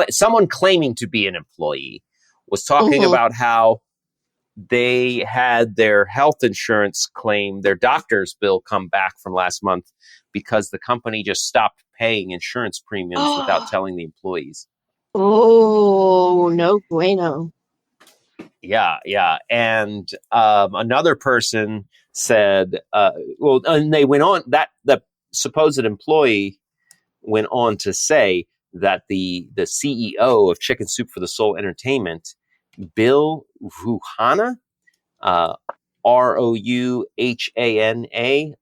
someone claiming to be an employee was talking about how they had their health insurance claim, their doctor's bill come back from last month because the company just stopped paying insurance premiums without telling the employees. Oh, no bueno. Yeah. And another person said, and they went on that the supposed employee went on to say that the CEO of Chicken Soup for the Soul Entertainment, Bill Ruhana, Rouhana,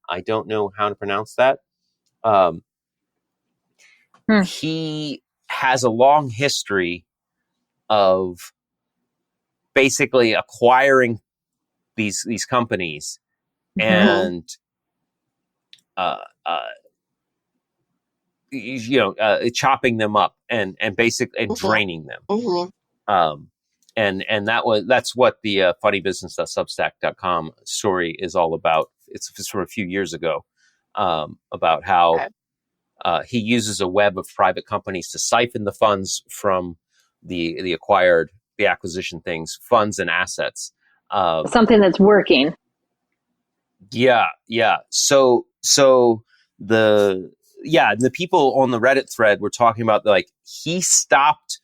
I don't know how to pronounce that. He has a long history of basically acquiring these companies and chopping them up and basically draining them. And that's what the funnybusiness.substack.com story is all about. It's from a few years ago, about how he uses a web of private companies to siphon the funds from the acquisition things, funds and assets. Something that's working. Yeah. So the people on the Reddit thread were talking about, like, he stopped.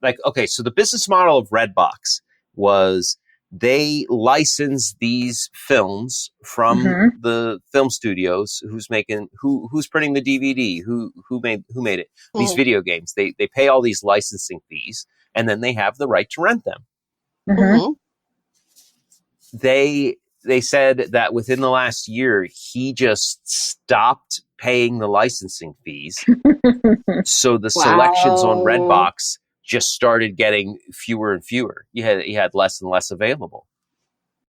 Like, okay, so the business model of Redbox was they license these films from the film studios who's printing the DVD, who made it, these video games. They pay all these licensing fees, and then they have the right to rent them. They said that within the last year, he just stopped paying the licensing fees. So the selections on Redbox just started getting fewer and fewer. He had less and less available.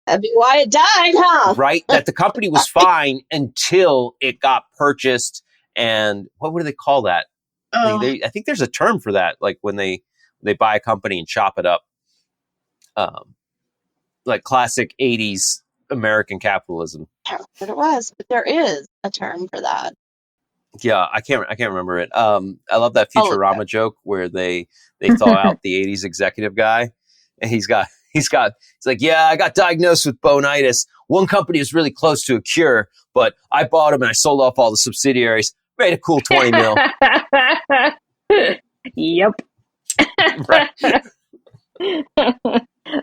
That'd be why it died, huh? Right? That the company was fine until it got purchased. And what do they call that? I think there's a term for that. Like when they buy a company and chop it up. Like classic 80s American capitalism. I don't know what it was, but there is a term for that. Yeah, I can't remember it. I love that Futurama joke where they thaw out the 80s executive guy, and he's like, yeah, I got diagnosed with bonitis. One company is really close to a cure, but I bought them and I sold off all the subsidiaries. Made a cool 20 mil. Yep. Right.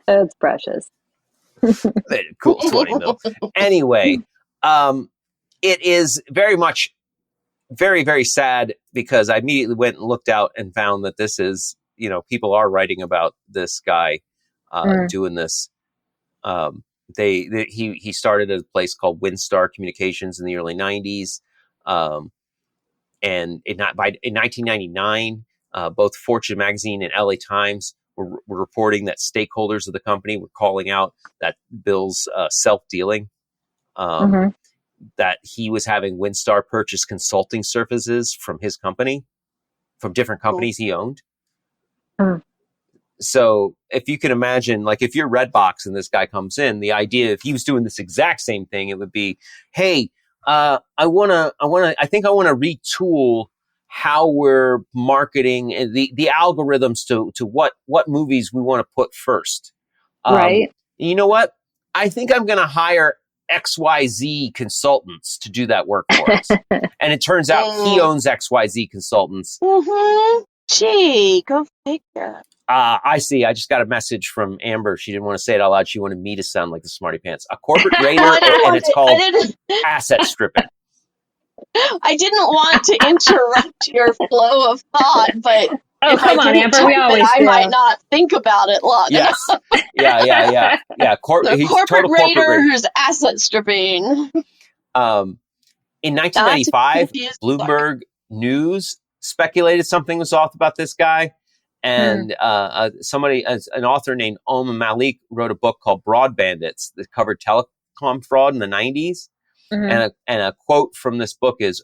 That's precious. Made a cool 20 mil. Anyway, it is very much very, very sad, because I immediately went and looked out and found that this is, people are writing about this guy doing this. He started at a place called WinStar Communications in the early 90s. And in 1999, both Fortune magazine and LA Times were reporting that stakeholders of the company were calling out that Bill's self-dealing. That he was having WinStar purchase consulting services from his company, from different companies he owned. So if you can imagine, like, if you're Redbox and this guy comes in, the idea, if he was doing this exact same thing, it would be, hey, I think I want to retool how we're marketing the algorithms to what movies we want to put first. Right. You know what? I think I'm going to hire XYZ consultants to do that work for us. And it turns out he owns XYZ consultants. Gee, go figure. I see. I just got a message from Amber. She didn't want to say it out loud. She wanted me to sound like the smarty pants. A corporate raider, and it's called asset stripping. I didn't want to interrupt your flow of thought, but come on, Amber. We always I might not think about it long enough. Yeah. The corporate raider who's asset stripping. In 1995, Bloomberg News speculated something was off about this guy. And an author named Om Malik wrote a book called Broad Bandits that covered telecom fraud in the 90s. And a quote from this book is,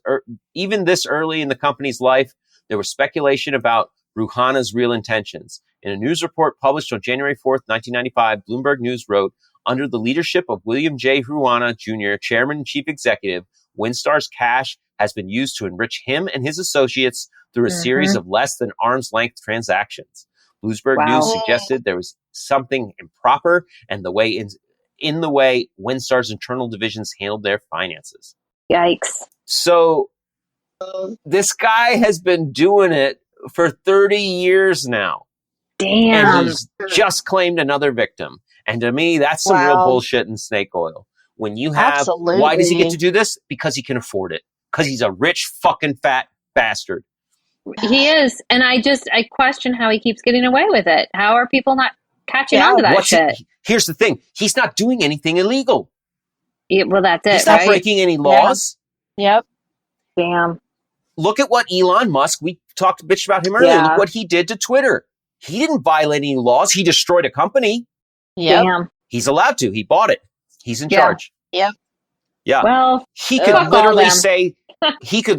even this early in the company's life, there was speculation about Ruhana's real intentions. In a news report published on January 4th, 1995, Bloomberg News wrote, under the leadership of William J. Ruhana, Jr., chairman and chief executive, WinStar's cash has been used to enrich him and his associates through a series of less than arm's length transactions. Bloomberg News suggested there was something improper and in the way WinStar's internal divisions handled their finances. Yikes. So this guy has been doing it for 30 years now. Damn. And he's just claimed another victim. And to me, that's some real bullshit and snake oil. When you have, why does he get to do this? Because he can afford it. because he's a rich fucking fat bastard. He is. And I question how he keeps getting away with it. How are people not catching on to that shit? Here's the thing. He's not doing anything illegal. Well, that's it, He's not breaking any laws. Yeah. Yep. Damn. Look at what Elon Musk, we talked a bitch about him earlier. Yeah. Look what he did to Twitter. He didn't violate any laws. He destroyed a company. Yep. Damn. He's allowed to. He bought it. He's in charge. Yep. Yeah. Well, he could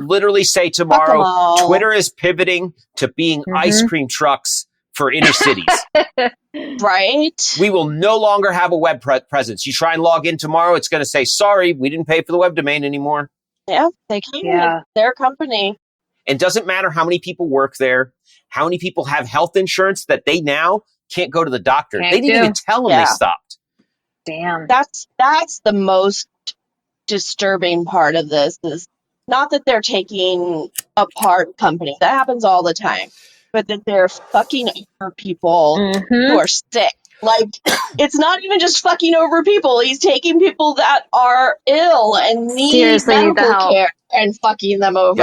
literally say tomorrow, Twitter is pivoting to being ice cream trucks for inner cities. Right. We will no longer have a web presence. You try and log in tomorrow, it's going to say, sorry, we didn't pay for the web domain anymore. Yeah, they can. Yeah. Their company. It doesn't matter how many people work there, how many people have health insurance that they now can't go to the doctor. They didn't even tell them they stopped. Damn. That's the most disturbing part of this is not that they're taking apart companies. That happens all the time. But that they're fucking over people who are sick. Like, it's not even just fucking over people. He's taking people that are ill and need medical care and fucking them over.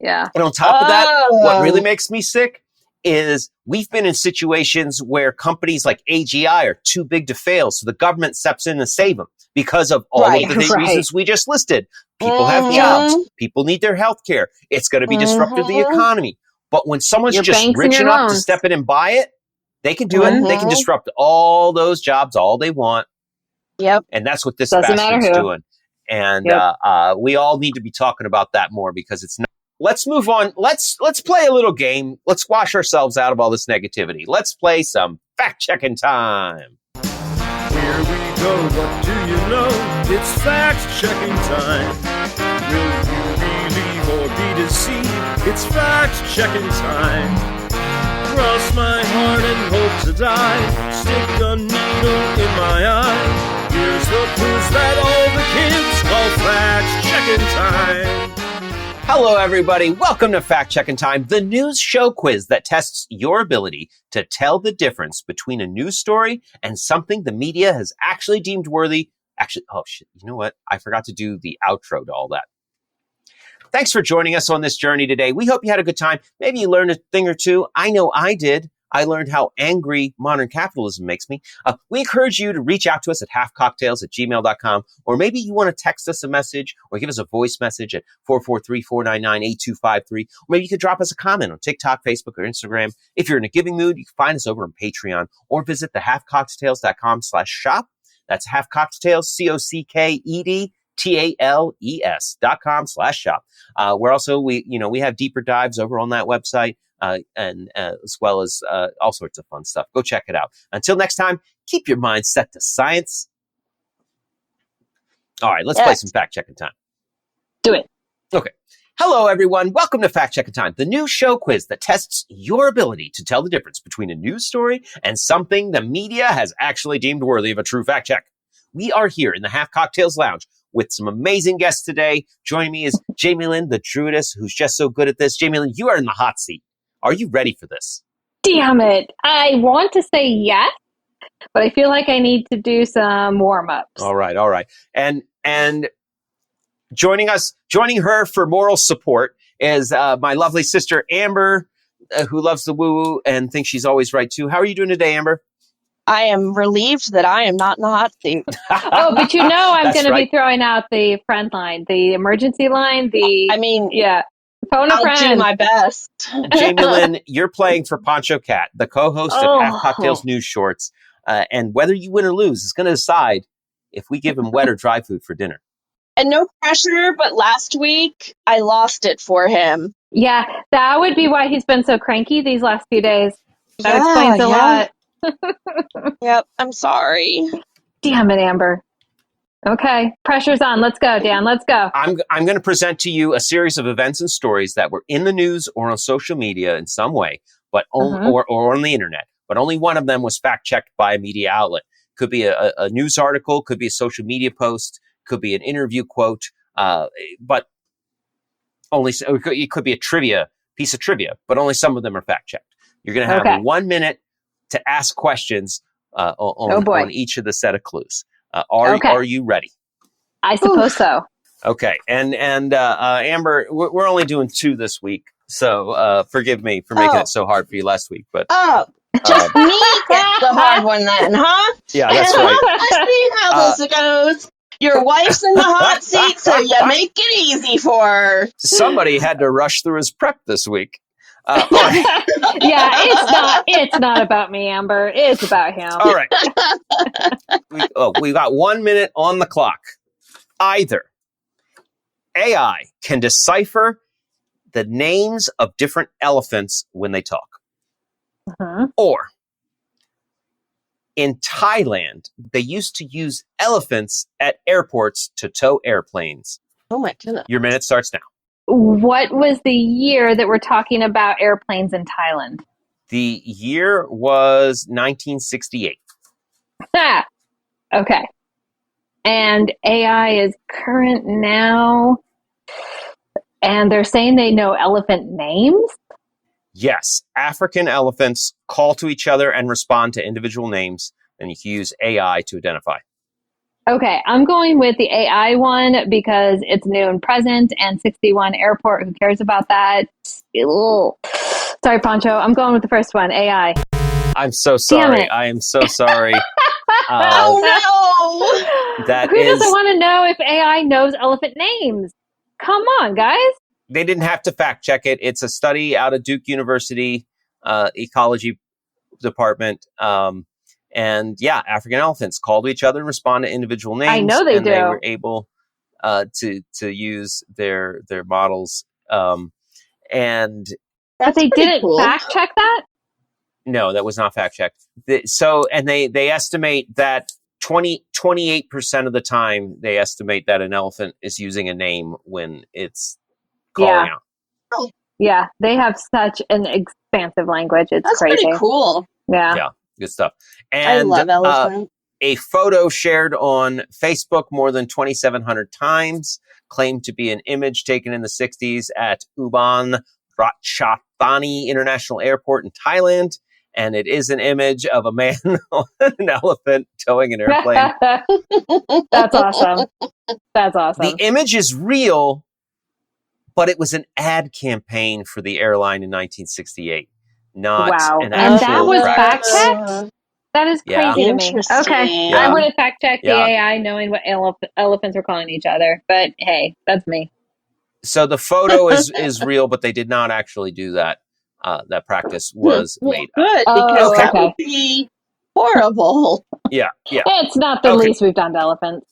Yeah. And on top of that, what really makes me sick is we've been in situations where companies like AGI are too big to fail, so the government steps in to save them because of all of the reasons we just listed. People have jobs. People need their health care. It's going to be disruptive to the economy. But when someone's just rich enough to step in and buy it, they can do it. They can disrupt all those jobs all they want. Yep. And that's what this bastard's doing. And we all need to be talking about that more because it's not. Let's move on. Let's play a little game. Let's wash ourselves out of all this negativity. Let's play some fact-checking time. Here we go. What do you know? It's fact-checking time. Will you believe or be deceived? It's fact-checking time. Cross my heart and hope to die. Stick a needle in my eye. Here's the quiz that all the kids call fact-checking time. Hello, everybody. Welcome to Fact Checkin' Time, the news show quiz that tests your ability to tell the difference between a news story and something the media has actually deemed worthy. Oh shit, you know what? I forgot to do the outro to all that. Thanks for joining us on this journey today. We hope you had a good time. Maybe you learned a thing or two. I know I did. I learned how angry modern capitalism makes me. We encourage you to reach out to us at halfcocktails@gmail.com, or maybe you want to text us a message or give us a voice message at 443-499-8253, or maybe you could drop us a comment on TikTok, Facebook, or Instagram. If you're in a giving mood, you can find us over on Patreon or visit the halfcocktails.com/shop. That's halfcocktails, COCKEDTALES.com/shop. We're also, we have deeper dives over on that website. And as well as all sorts of fun stuff. Go check it out. Until next time, keep your mind set to science. All right, let's play some fact-checking time. Do it. Okay. Hello, everyone. Welcome to Fact Checkin' Time, the new show quiz that tests your ability to tell the difference between a news story and something the media has actually deemed worthy of a true fact check. We are here in the Half Cocktails Lounge with some amazing guests today. Joining me is Jamie Lynn, the Druidess, who's just so good at this. Jamie Lynn, you are in the hot seat. Are you ready for this? Damn it. I want to say yes, but I feel like I need to do some warm-ups. All right. And joining her for moral support is my lovely sister, Amber, who loves the woo-woo and thinks she's always right, too. How are you doing today, Amber? I am relieved that I am not in the hot seat. Oh, but I'm going to be throwing out the friend line, the emergency line, yeah. Phone a friend. I'll do my best. Jamie Lynn, you're playing for Poncho Cat, the co-host of Half Cocktails News Shorts. And whether you win or lose is going to decide if we give him wet or dry food for dinner. And no pressure, but last week I lost it for him. Yeah, that would be why he's been so cranky these last few days. That explains a lot. Yep, I'm sorry. Damn it, Amber. Okay, pressure's on. Let's go, Dan. Let's go. I'm going to present to you a series of events and stories that were in the news or on social media in some way, but or on the internet. But only one of them was fact-checked by a media outlet. Could be a news article, could be a social media post, could be an interview quote, but it could be a piece of trivia, but only some of them are fact-checked. You're going to have 1 minute to ask questions on each of the set of clues. Are you ready? I suppose so. Okay, and Amber, we're only doing 2 this week, so forgive me for making it so hard for you last week. But just me gets the hard one then, huh? Yeah, that's right. I see how this goes. Your wife's in the hot seat, so you make it easy for her. Somebody had to rush through his prep this week. Yeah, it's not about me, Amber. It's about him. All right. We got 1 minute on the clock. Either AI can decipher the names of different elephants when they talk. Or in Thailand, they used to use elephants at airports to tow airplanes. Oh my goodness. Your minute starts now. What was the year that we're talking about airplanes in Thailand? The year was 1968. Okay. And AI is current now. And they're saying they know elephant names? Yes. African elephants call to each other and respond to individual names, and you can use AI to identify. Okay, I'm going with the AI one because it's new and present, and 61 airport, who cares about that? Ugh. Sorry, Poncho. I'm going with the first one, AI. I'm so sorry. I am so sorry. Oh, no! Who doesn't want to know if AI knows elephant names? Come on, guys. They didn't have to fact check it. It's a study out of Duke University, ecology department. And yeah, African elephants call to each other and respond to individual names. I know they do. They were able to use their models. But they didn't fact check that? No, that was not fact checked. They estimate that 28% of the time they estimate that an elephant is using a name when it's calling out. Yeah, they have such an expansive language. That's crazy. Pretty cool. Yeah. Good stuff. And I love elephants. A photo shared on Facebook more than 2,700 times claimed to be an image taken in the 60s at Ubon Ratchathani International Airport in Thailand. And it is an image of a man on an elephant towing an airplane. That's awesome. That's awesome. The image is real, but it was an ad campaign for the airline in 1968. Not an actual And that was fact practice. checked? That is crazy to me. Okay. Yeah. I would have fact checked the AI knowing what elephants are calling each other. But hey, that's me. So the photo is real, but they did not actually do that. That practice was made up. Good, because that would be horrible. Yeah. It's not the least we've done to elephants.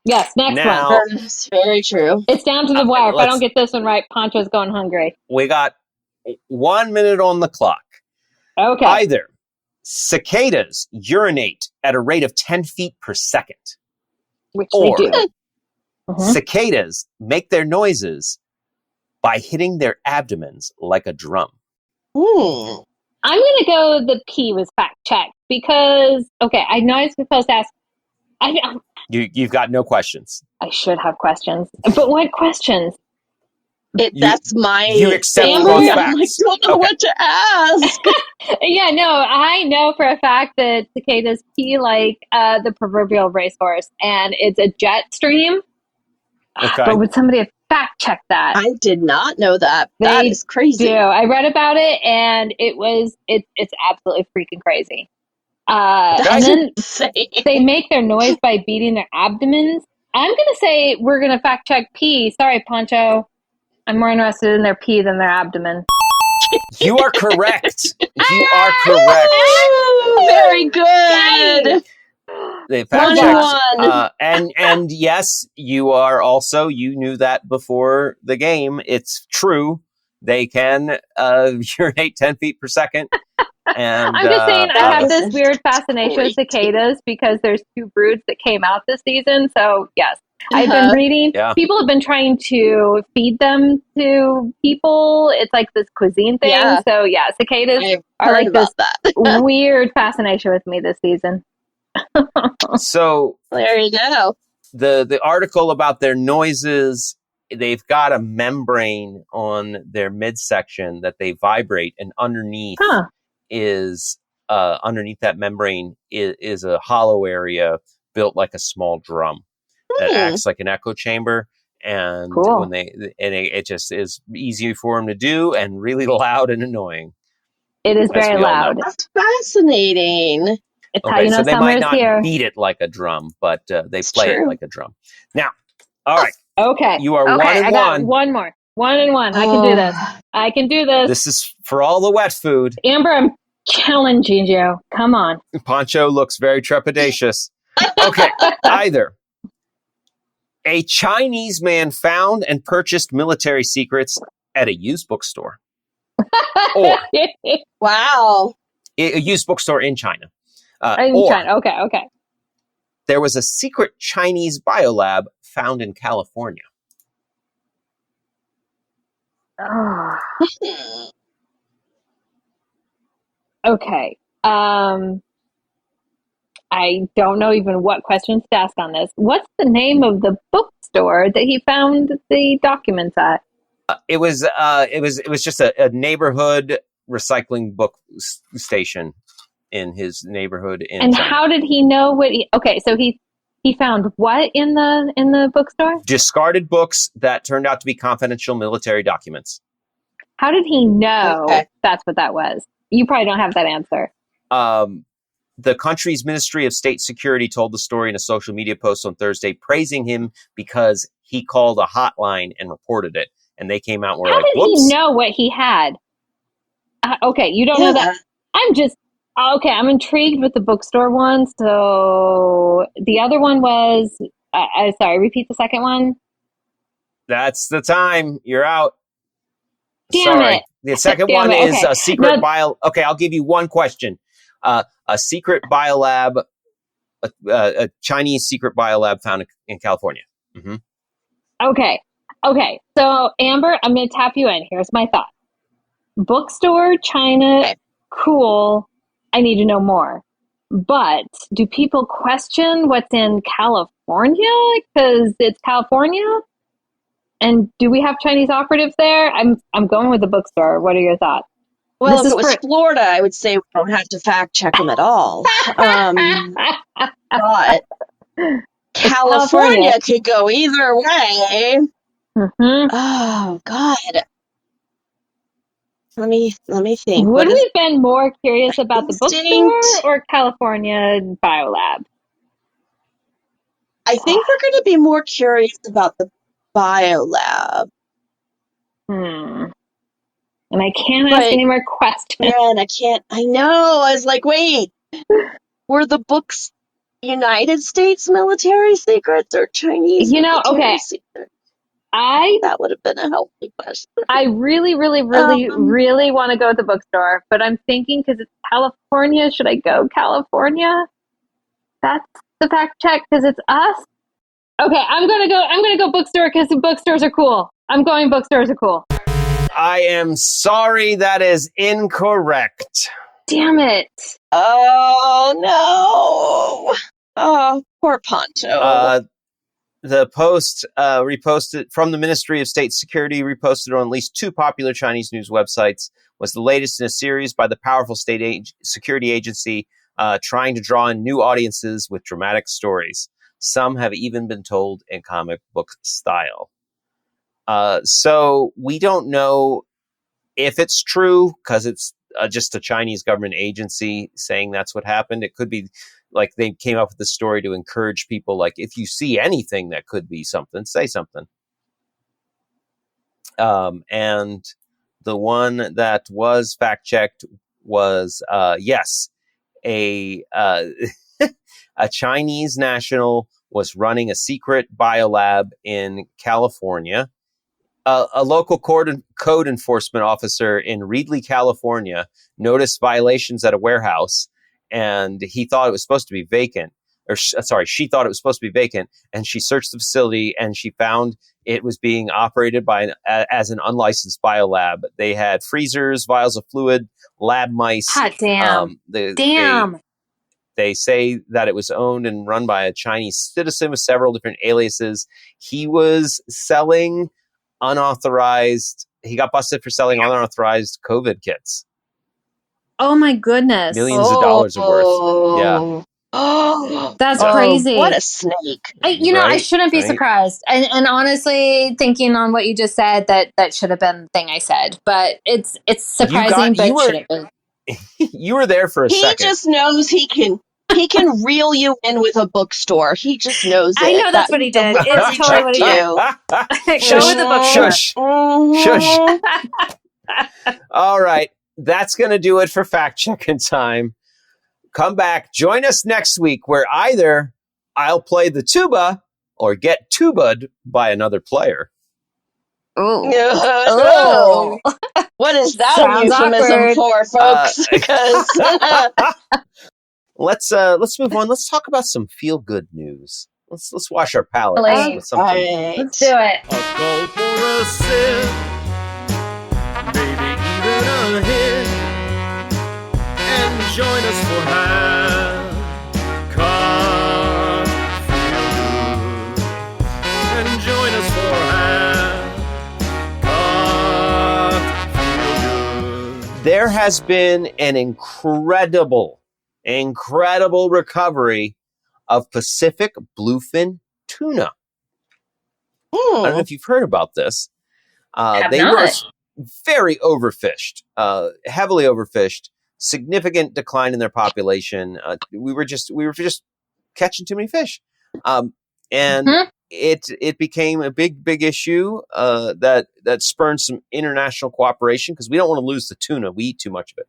Yes, next one. That's very true. It's down to the wire. If I don't get this one right, Poncho's going hungry. We got 1 minute on the clock. Okay. Either cicadas urinate at a rate of 10 feet per second. Which or they do. Cicadas make their noises by hitting their abdomens like a drum. I'm going to go the P was fact checked because, I know I was supposed to ask. You've got no questions. I should have questions. But what questions? That's my You accept both facts. I don't know what to ask. Yeah, no, I know for a fact that cicadas pee like the proverbial racehorse, and it's a jet stream. Okay. But would somebody have fact checked that? I did not know that. That is crazy. I read about it, and it's absolutely freaking crazy. And then they make their noise by beating their abdomens. I'm going to say we're going to fact check pee. Sorry, Poncho. I'm more interested in their pee than their abdomen. You are correct. You are correct. Very good. They fact checked. And yes, you are also, you knew that before the game. It's true. They can urinate 10 feet per second. And I'm just saying, I have this weird fascination with cicadas because there's 2 broods that came out this season. So yes, I've been reading. Yeah. People have been trying to feed them to people. It's like this cuisine thing. Yeah. So yeah, cicadas are like this weird fascination with me this season. So there you go. The article about their noises, they've got a membrane on their midsection that they vibrate, and underneath underneath that membrane is a hollow area built like a small drum that acts like an echo chamber. And cool. it just is easy for them to do and really loud and annoying. It is very loud. That's fascinating. It's how you know so they summer might is not here. beat it like a drum, but they play it like a drum. Now, all right. Okay. You are 1 and 1. I got one more. 1 and 1. I can do this. I can do this. This is for all the wet food. Amber, I'm challenging you. Come on. Poncho looks very trepidatious. Okay. Either a Chinese man found and purchased military secrets at a used bookstore. Or wow. A used bookstore in China. China. Okay. There was a secret Chinese biolab found in California. Oh. Okay. I don't know even what questions to ask on this. What's the name of the bookstore that he found the documents at? It was just a neighborhood recycling book station in his neighborhood in And China. how did he know what so he found what in the bookstore? Discarded books that turned out to be confidential military documents. How did he know that's what that was? You probably don't have that answer. The country's Ministry of State Security told the story in a social media post on Thursday, praising him because he called a hotline and reported it. And they came out and were How like, did whoops. he know what he had? Okay, you don't know that. I'm intrigued with the bookstore one. So the other one was, sorry, repeat the second one. That's the time. You're out. Damn it. The second one is a secret bio. Okay, I'll give you one question. A secret biolab, a Chinese secret biolab found in California. Mm-hmm. Okay. So Amber, I'm going to tap you in. Here's my thought. Bookstore, China, cool. I need to know more. But do people question what's in California? Because it's California? And do we have Chinese operatives there? I'm going with the bookstore. What are your thoughts? Well, if it was Florida, I would say we don't have to fact check them at all. But California could go either way. Mm-hmm. Oh God. Let me think. Would we have been more curious about the bookstore or California biolab? I think we're going to be more curious about the biolab. And I can't ask any more questions. Yeah, and I can't. I know. I was like, wait, were the books United States military secrets or Chinese military secrets? That would have been a helpful question. I really want to go to the bookstore, but I'm thinking because it's California, should I go California? That's the fact check because it's us. Okay, I'm gonna go bookstore because the bookstores are cool. I'm going bookstores are cool. I am sorry, that is incorrect. Damn it. Oh no. Oh, poor Poncho. The post reposted from the Ministry of State Security, reposted on at least 2 popular Chinese news websites, was the latest in a series by the powerful state security agency trying to draw in new audiences with dramatic stories. Some have even been told in comic book style. So we don't know if it's true because it's just a Chinese government agency saying that's what happened. It could be like they came up with the story to encourage people, like, if you see anything that could be something, say something. And the one that was fact-checked was, yes, a Chinese national was running a secret biolab in California. A local code enforcement officer in Reedley, California, noticed violations at a warehouse, and he thought it was supposed to be vacant. She thought it was supposed to be vacant, and she searched the facility, and she found it was being operated as an unlicensed biolab. They had freezers, vials of fluid, lab mice. Hot damn. Damn. They say that it was owned and run by a Chinese citizen with several different aliases. He was selling he got busted for selling unauthorized COVID kits. Oh my goodness. Millions of dollars of worth. Yeah. Oh, That's crazy. What a snake. I shouldn't be surprised. And honestly, thinking on what you just said, that should have been the thing I said. But it's surprising, but it shouldn't be. You were there for a second. He just knows he can reel you in with a bookstore. He just knows it. I know that's what he did. It's totally what he did. Go with the bookstore. Shush. All right. That's going to do it for Fact Checkin' Time. Come back. Join us next week where either I'll play the tuba or get tuba'd by another player. Oh. What is that a euphemism for, folks? Let's move on. Let's talk about some feel-good news. Let's wash our palates with something. Right. Let's do it. A gulp or a sip, maybe even a hit, and join us for half cocktail good. And join us for half cocktail good. There has been an incredible recovery of Pacific bluefin tuna. I don't know if you've heard about this. They were very overfished, heavily overfished, significant decline in their population. We were just catching too many fish. And it became a big issue that spurned some international cooperation because we don't want to lose the tuna. We eat too much of it.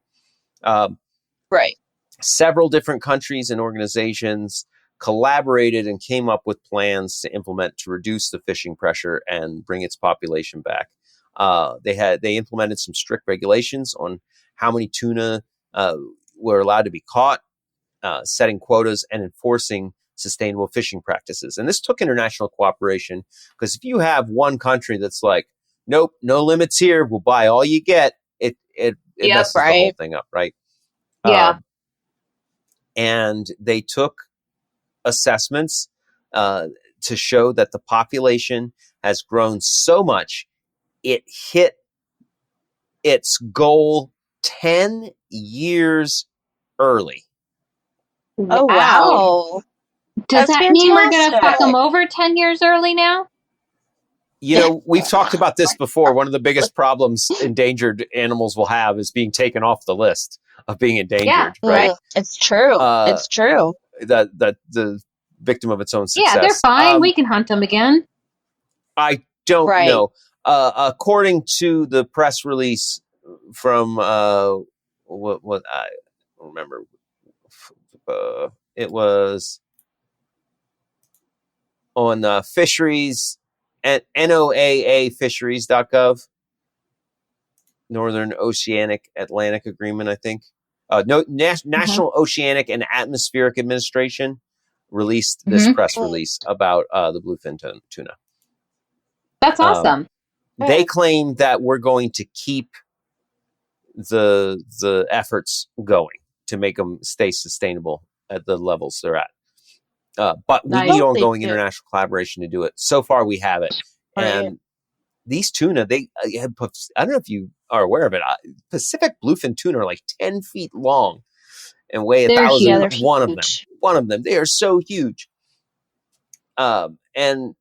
Right. Several different countries and organizations collaborated and came up with plans to implement to reduce the fishing pressure and bring its population back. They implemented some strict regulations on how many tuna were allowed to be caught, setting quotas and enforcing sustainable fishing practices. And this took international cooperation because if you have one country that's like, nope, no limits here, we'll buy all you get, it messes the whole thing up, right? Yeah. And they took assessments to show that the population has grown so much, it hit its goal 10 years early. Oh, wow. Does that mean we're going to fuck them over 10 years early now? We've talked about this before. One of the biggest problems endangered animals will have is being taken off the list of being endangered, right? It's true. It's true. That the victim of its own success. Yeah, they're fine. We can hunt them again. I don't know. According to the press release from what I don't remember, it was on fisheries at NOAAfisheries.gov, Northern Oceanic Atlantic Agreement, I think. National Oceanic and Atmospheric Administration released this press release about the bluefin tuna. That's awesome. They claim that we're going to keep the efforts going to make them stay sustainable at the levels they're at. But we need ongoing international collaboration to do it. So far, we have it. And these tuna, I don't know if you are aware of it, Pacific bluefin tuna are like 10 feet long and weigh 1,000. One of them. They are so huge. And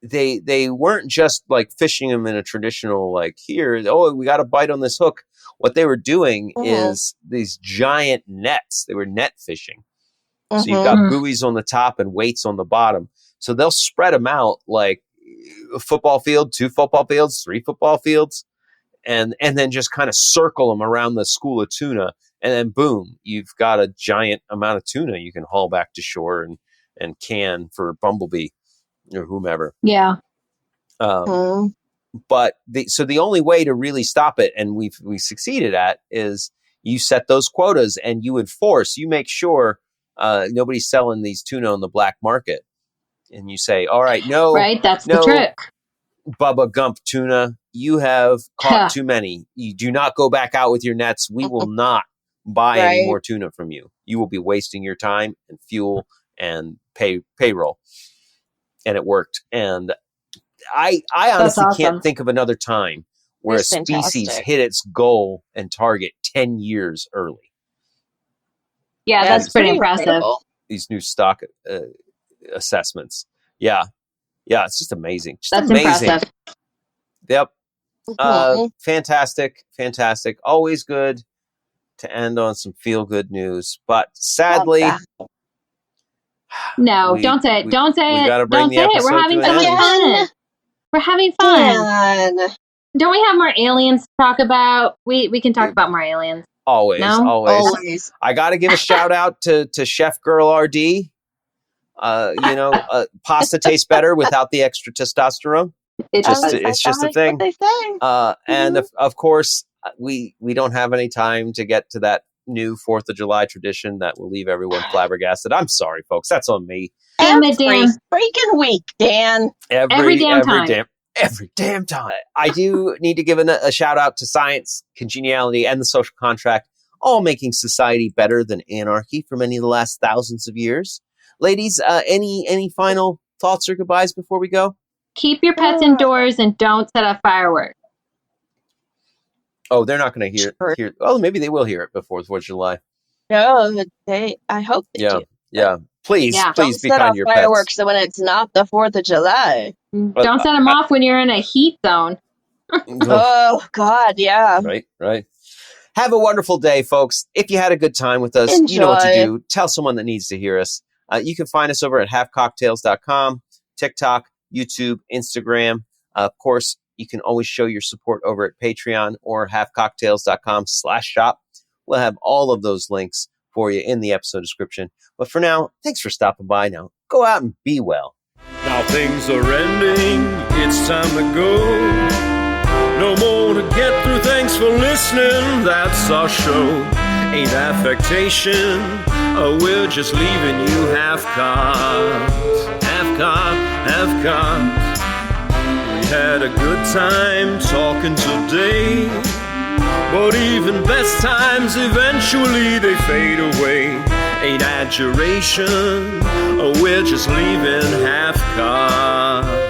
they weren't just like fishing them in a traditional, like, here, we got a bite on this hook. What they were doing is these giant nets. They were net fishing. So you've got buoys on the top and weights on the bottom. So they'll spread them out like a football field, 2 football fields, 3 football fields, and then just kind of circle them around the school of tuna. And then boom, you've got a giant amount of tuna you can haul back to shore and can for bumblebee or whomever. Yeah. But the only way to really stop it, and we succeeded at, is you set those quotas and you enforce, you make sure nobody's selling these tuna on the black market. And you say, all right, that's the trick. Bubba Gump tuna, you have caught too many. You do not go back out with your nets. We will not buy any more tuna from you. You will be wasting your time and fuel and payroll. And it worked. And I honestly can't think of another time where a species hit its goal and target 10 years early. Yeah, that's pretty impressive. Incredible. These new stock assessments. Yeah, it's just amazing. That's amazing. Impressive. Yep. Fantastic. Always good to end on some feel-good news. But sadly... No, don't say it. Don't say it. Don't say it. We're having so much fun. We're having fun. Don't we have more aliens to talk about? We can talk about more aliens. Always. I got to give a shout out to Chef Girl RD. Pasta tastes better without the extra testosterone. It's just a thing. And of course, we don't have any time to get to that new 4th of July tradition that will leave everyone flabbergasted. I'm sorry, folks. That's on me. Every freaking week, Dan. Every damn time. I do need to give a shout out to science, congeniality, and the social contract, all making society better than anarchy for many of the last thousands of years. Ladies, any final thoughts or goodbyes before we go? Keep your pets indoors and don't set off fireworks. Oh, they're not going to hear. Oh, maybe they will hear it before 4th of July. No, I hope they do. Yeah. Please be kind to your fireworks pets. When it's not the 4th of July. Don't set them off when you're in a heat zone. Oh, God, yeah. Right. Have a wonderful day, folks. If you had a good time with us, Enjoy. You know what to do. Tell someone that needs to hear us. You can find us over at halfcocktails.com, TikTok, YouTube, Instagram. Of course, you can always show your support over at Patreon or halfcocktails.com/shop. We'll have all of those links for you in the episode description. But for now, thanks for stopping by. Now, go out and be well. Now things are ending. It's time to go. No more to get through. Thanks for listening. That's our show. Ain't affectation. We're just leaving you half-cocked. Half-cocked. We had a good time talking today, but even best times eventually they fade away. Ain't adjuration, we're just leaving half-cocked.